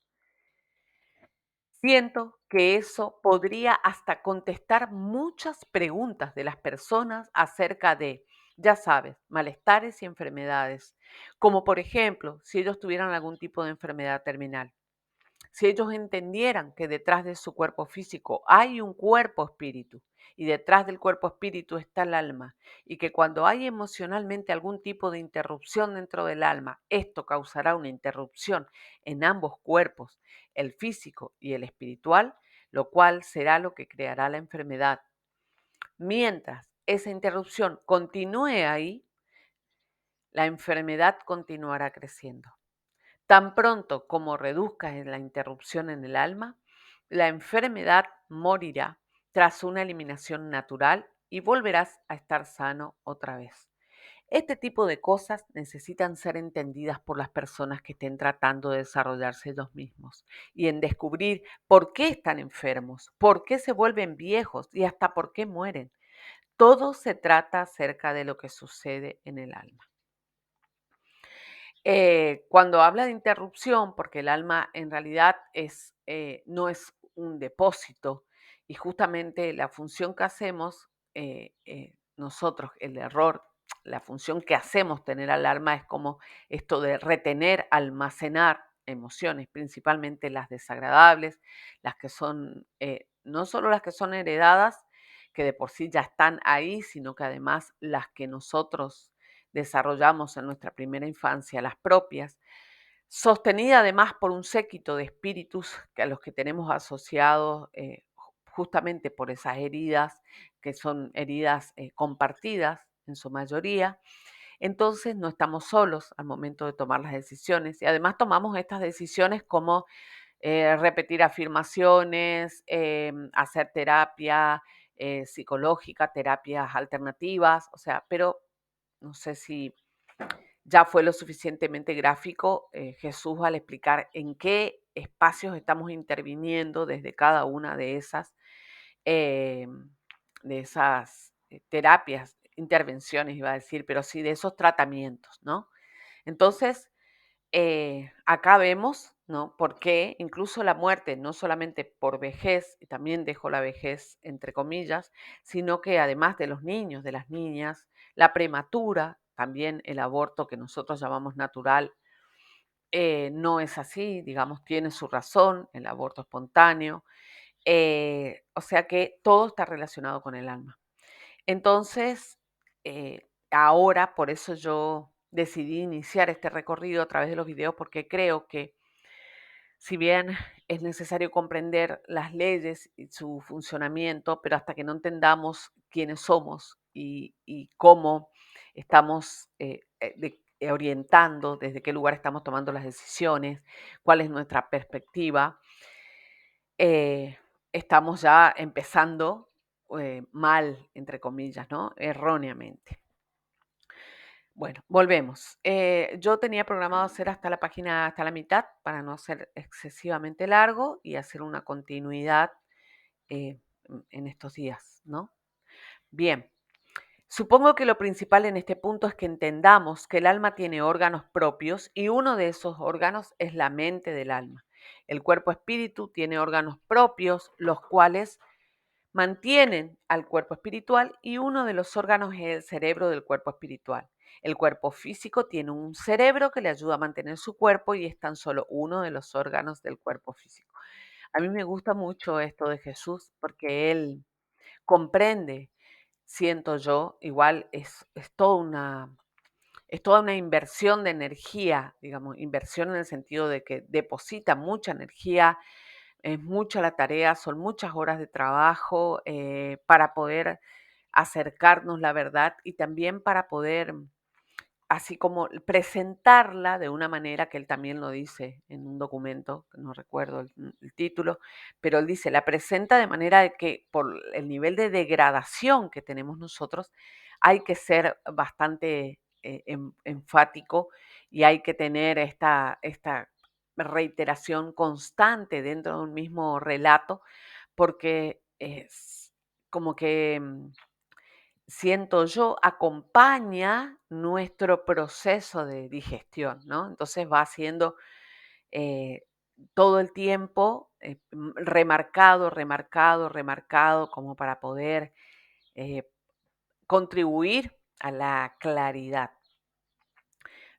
Siento que eso podría hasta contestar muchas preguntas de las personas acerca de, ya sabes, malestares y enfermedades, como por ejemplo, si ellos tuvieran algún tipo de enfermedad terminal. Si ellos entendieran que detrás de su cuerpo físico hay un cuerpo espíritu y detrás del cuerpo espíritu está el alma y que cuando hay emocionalmente algún tipo de interrupción dentro del alma, esto causará una interrupción en ambos cuerpos, el físico y el espiritual, lo cual será lo que creará la enfermedad. Mientras esa interrupción continúe ahí, la enfermedad continuará creciendo. Tan pronto como reduzcas en la interrupción en el alma, la enfermedad morirá tras una eliminación natural y volverás a estar sano otra vez. Este tipo de cosas necesitan ser entendidas por las personas que estén tratando de desarrollarse ellos mismos y en descubrir por qué están enfermos, por qué se vuelven viejos y hasta por qué mueren. Todo se trata acerca de lo que sucede en el alma. Cuando habla de interrupción, porque el alma en realidad no es un depósito y justamente la función que hacemos nosotros, el error, la función que hacemos tener al alma es como esto de retener, almacenar emociones, principalmente las desagradables, las que son, no solo las que son heredadas, que de por sí ya están ahí, sino que además las que nosotros desarrollamos en nuestra primera infancia, las propias, sostenida además por un séquito de espíritus a los que tenemos asociados justamente por esas heridas, que son heridas compartidas en su mayoría. Entonces no estamos solos al momento de tomar las decisiones y además tomamos estas decisiones como repetir afirmaciones, hacer terapia psicológica, terapias alternativas, o sea, pero no sé si ya fue lo suficientemente gráfico Jesús al explicar en qué espacios estamos interviniendo desde cada una eh, de esas terapias, intervenciones, iba a decir, pero sí de esos tratamientos, ¿no? Entonces, acá vemos, ¿no? Por qué incluso la muerte, no solamente por vejez, y también dejo la vejez entre comillas, sino que además de los niños, de las niñas, la prematura, también el aborto que nosotros llamamos natural, no es así, digamos, tiene su razón, el aborto espontáneo, o sea que todo está relacionado con el alma. Entonces, ahora, por eso yo decidí iniciar este recorrido a través de los videos porque creo que si bien es necesario comprender las leyes y su funcionamiento, pero hasta que no entendamos quiénes somos y cómo estamos orientando, desde qué lugar estamos tomando las decisiones, cuál es nuestra perspectiva, eh, estamos ya empezando mal, entre comillas, ¿no? Erróneamente. Bueno, volvemos. Yo tenía programado hacer hasta la página, hasta la mitad, para no ser excesivamente largo y hacer una continuidad en estos días, ¿no? Bien, supongo que lo principal en este punto es que entendamos que el alma tiene órganos propios y uno de esos órganos es la mente del alma. El cuerpo espíritu tiene órganos propios, los cuales mantienen al cuerpo espiritual y uno de los órganos es el cerebro del cuerpo espiritual. El cuerpo físico tiene un cerebro que le ayuda a mantener su cuerpo y es tan solo uno de los órganos del cuerpo físico. A mí me gusta mucho esto de Jesús porque él comprende, siento yo, igual es toda una inversión de energía, digamos, inversión en el sentido de que deposita mucha energía, es mucha la tarea, son muchas horas de trabajo para poder acercarnos la verdad y también para poder, así como presentarla de una manera que él también lo dice en un documento, que no recuerdo el título, pero él dice, la presenta de manera de que por el nivel de degradación que tenemos nosotros, hay que ser bastante enfático y hay que tener esta reiteración constante dentro de un mismo relato, porque es como que siento yo, acompaña nuestro proceso de digestión, ¿no? Entonces va siendo eh, todo el tiempo remarcado, remarcado, remarcado, como para poder eh, contribuir a la claridad.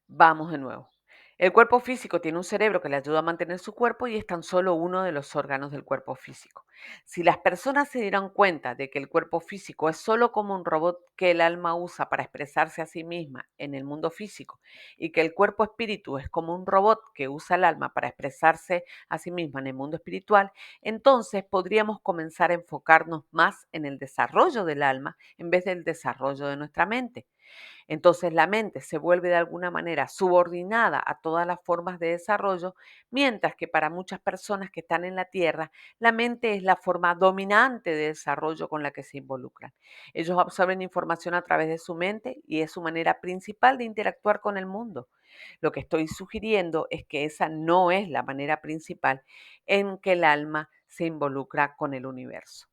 Vamos de nuevo. El cuerpo físico tiene un cerebro que le ayuda a mantener su cuerpo y es tan solo uno de los órganos del cuerpo físico. Si las personas se dieran cuenta de que el cuerpo físico es solo como un robot que el alma usa para expresarse a sí misma en el mundo físico y que el cuerpo espíritu es como un robot que usa el alma para expresarse a sí misma en el mundo espiritual, entonces podríamos comenzar a enfocarnos más en el desarrollo del alma en vez del desarrollo de nuestra mente. Entonces la mente se vuelve de alguna manera subordinada a todas las formas de desarrollo, mientras que para muchas personas que están en la Tierra, la mente es la forma dominante de desarrollo con la que se involucran. Ellos absorben información a través de su mente y es su manera principal de interactuar con el mundo. Lo que estoy sugiriendo es que esa no es la manera principal en que el alma se involucra con el universo.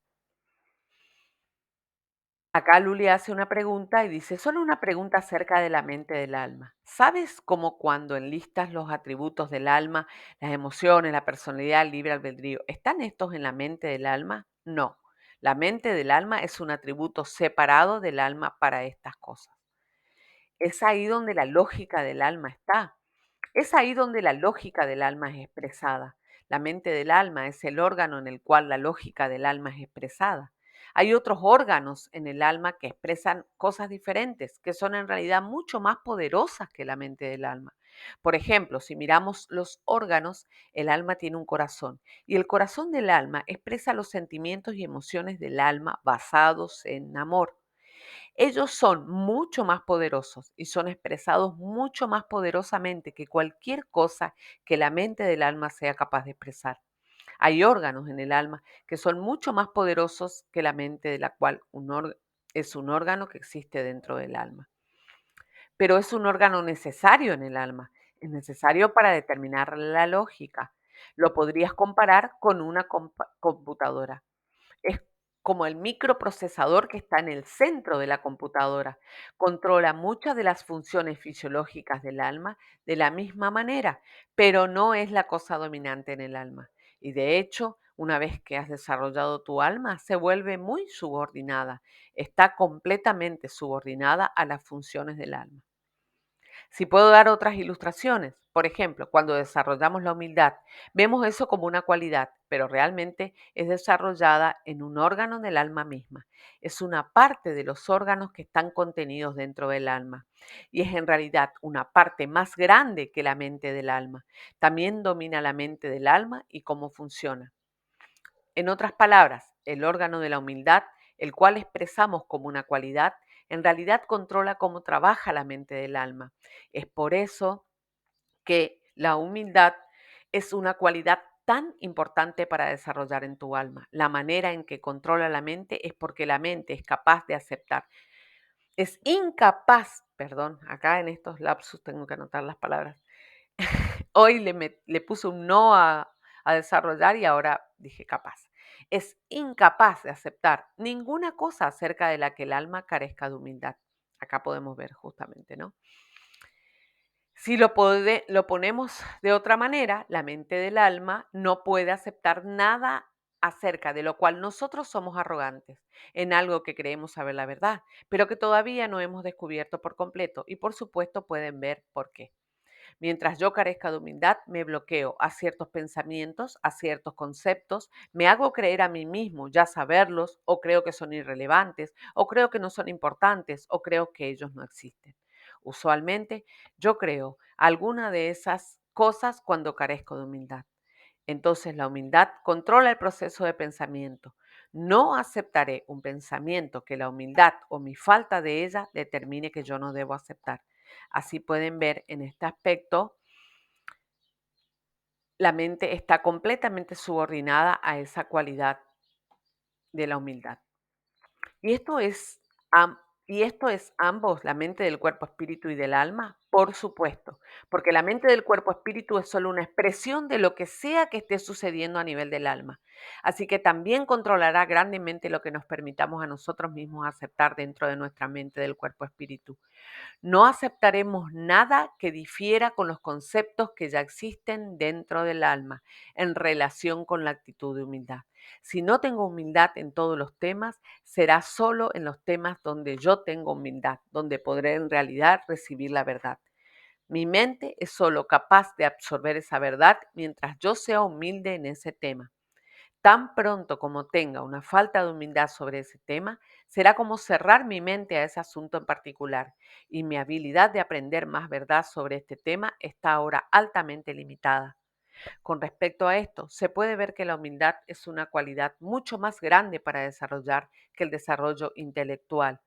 Acá Luli hace una pregunta y dice, solo una pregunta acerca de la mente del alma. ¿Sabes cómo cuando enlistas los atributos del alma, las emociones, la personalidad, el libre albedrío, están estos en la mente del alma? No. La mente del alma es un atributo separado del alma para estas cosas. Es ahí donde la lógica del alma está. Es ahí donde la lógica del alma es expresada. La mente del alma es el órgano en el cual la lógica del alma es expresada. Hay otros órganos en el alma que expresan cosas diferentes, que son en realidad mucho más poderosas que la mente del alma. Por ejemplo, si miramos los órganos, el alma tiene un corazón y el corazón del alma expresa los sentimientos y emociones del alma basados en amor. Ellos son mucho más poderosos y son expresados mucho más poderosamente que cualquier cosa que la mente del alma sea capaz de expresar. Hay órganos en el alma que son mucho más poderosos que la mente, de la cual es un órgano que existe dentro del alma. Pero es un órgano necesario en el alma, es necesario para determinar la lógica. Lo podrías comparar con una computadora. Es como el microprocesador que está en el centro de la computadora. Controla muchas de las funciones fisiológicas del alma de la misma manera, pero no es la cosa dominante en el alma. Y de hecho, una vez que has desarrollado tu alma, se vuelve muy subordinada. Está completamente subordinada a las funciones del alma. Si puedo dar otras ilustraciones, por ejemplo, cuando desarrollamos la humildad, vemos eso como una cualidad, pero realmente es desarrollada en un órgano del alma misma. Es una parte de los órganos que están contenidos dentro del alma y es en realidad una parte más grande que la mente del alma. También domina la mente del alma y cómo funciona. En otras palabras, el órgano de la humildad, el cual expresamos como una cualidad, en realidad controla cómo trabaja la mente del alma. Es por eso que la humildad es una cualidad tan importante para desarrollar en tu alma. La manera en que controla la mente es porque la mente es capaz de aceptar. Es incapaz, perdón, acá en estos lapsus tengo que anotar las palabras. Hoy le puse un no a desarrollar y ahora dije capaz. Es incapaz de aceptar ninguna cosa acerca de la que el alma carezca de humildad. Acá podemos ver justamente, ¿no? Si lo ponemos de otra manera, la mente del alma no puede aceptar nada acerca de lo cual nosotros somos arrogantes, en algo que creemos saber la verdad, pero que todavía no hemos descubierto por completo y por supuesto pueden ver por qué. Mientras yo carezca de humildad, me bloqueo a ciertos pensamientos, a ciertos conceptos, me hago creer a mí mismo ya saberlos, o creo que son irrelevantes, o creo que no son importantes, o creo que ellos no existen. Usualmente, yo creo alguna de esas cosas cuando carezco de humildad. Entonces, la humildad controla el proceso de pensamiento. No aceptaré un pensamiento que la humildad o mi falta de ella determine que yo no debo aceptar. Así pueden ver en este aspecto, la mente está completamente subordinada a esa cualidad de la humildad. Y esto es, y esto es ambos, la mente del cuerpo, espíritu y del alma, por supuesto, porque la mente del cuerpo, espíritu es solo una expresión de lo que sea que esté sucediendo a nivel del alma. Así que también controlará grandemente lo que nos permitamos a nosotros mismos aceptar dentro de nuestra mente del cuerpo, espíritu. No aceptaremos nada que difiera con los conceptos que ya existen dentro del alma en relación con la actitud de humildad. Si no tengo humildad en todos los temas, será solo en los temas donde yo tengo humildad, donde podré en realidad recibir la verdad. Mi mente es solo capaz de absorber esa verdad mientras yo sea humilde en ese tema. Tan pronto como tenga una falta de humildad sobre ese tema, será como cerrar mi mente a ese asunto en particular, y mi habilidad de aprender más verdad sobre este tema está ahora altamente limitada. Con respecto a esto, se puede ver que la humildad es una cualidad mucho más grande para desarrollar que el desarrollo intelectual,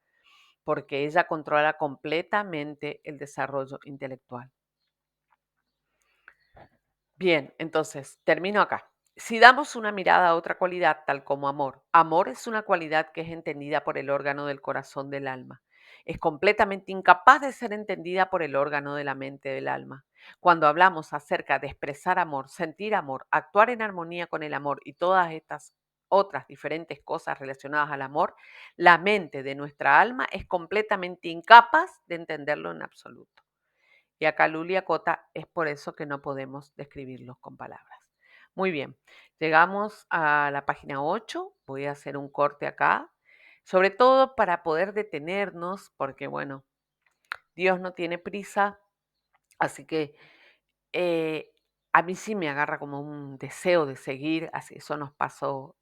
porque ella controla completamente el desarrollo intelectual. Bien, entonces, termino acá. Si damos una mirada a otra cualidad, tal como amor, amor es una cualidad que es entendida por el órgano del corazón del alma. Es completamente incapaz de ser entendida por el órgano de la mente del alma. Cuando hablamos acerca de expresar amor, sentir amor, actuar en armonía con el amor y todas estas otras diferentes cosas relacionadas al amor, la mente de nuestra alma es completamente incapaz de entenderlo en absoluto. Y acá Luli acota, es por eso que no podemos describirlos con palabras. Muy bien, llegamos a la página 8. Voy a hacer un corte acá, sobre todo para poder detenernos, porque bueno, Dios no tiene prisa, así que eh, a mí sí me agarra como un deseo de seguir, así eso nos pasó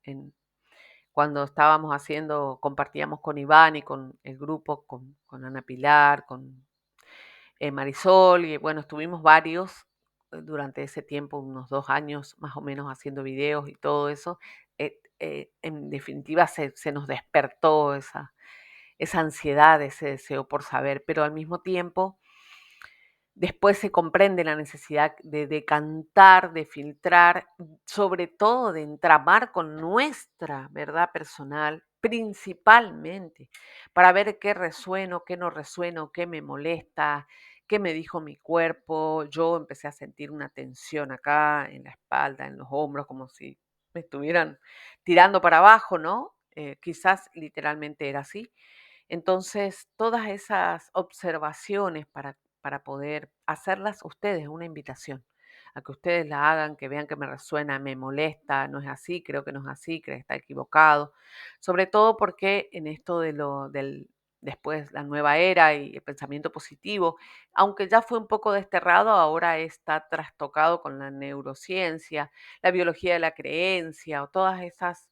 cuando estábamos haciendo, compartíamos con Iván y con el grupo, con Ana Pilar, con Marisol, y bueno, estuvimos varios durante ese tiempo, unos 2 años más o menos haciendo videos y todo eso. En definitiva, se nos despertó esa ansiedad, ese deseo por saber, pero al mismo tiempo después se comprende la necesidad de decantar, de filtrar, sobre todo de entramar con nuestra verdad personal, principalmente, para ver qué resueno, qué no resueno, qué me molesta, qué me dijo mi cuerpo. Yo empecé a sentir una tensión acá, en la espalda, en los hombros, como si me estuvieran tirando para abajo, ¿no? Quizás literalmente era así. Entonces, todas esas observaciones para poder hacerlas ustedes, una invitación a que ustedes la hagan, que vean que me resuena, me molesta, no es así, creo que no es así, creo que está equivocado. Sobre todo porque en esto después la nueva era y el pensamiento positivo, aunque ya fue un poco desterrado, ahora está trastocado con la neurociencia, la biología de la creencia o todas esas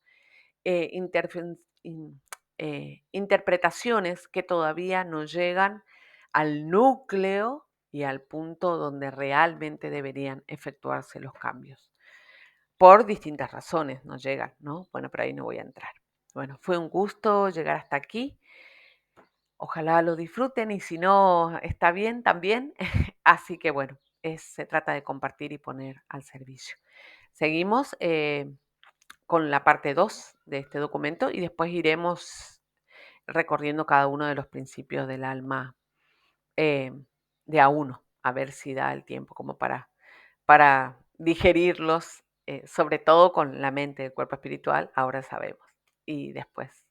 interpretaciones que todavía no llegan al núcleo y al punto donde realmente deberían efectuarse los cambios. Por distintas razones no llegan, ¿no? Bueno, pero ahí no voy a entrar. Bueno, fue un gusto llegar hasta aquí. Ojalá lo disfruten y si no está bien también. Así que bueno, se trata de compartir y poner al servicio. Seguimos con la parte 2 de este documento y después iremos recorriendo cada uno de los principios del alma eh, de a uno, a ver si da el tiempo como para digerirlos, sobre todo con la mente, el cuerpo espiritual, ahora sabemos, y después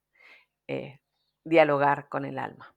dialogar con el alma.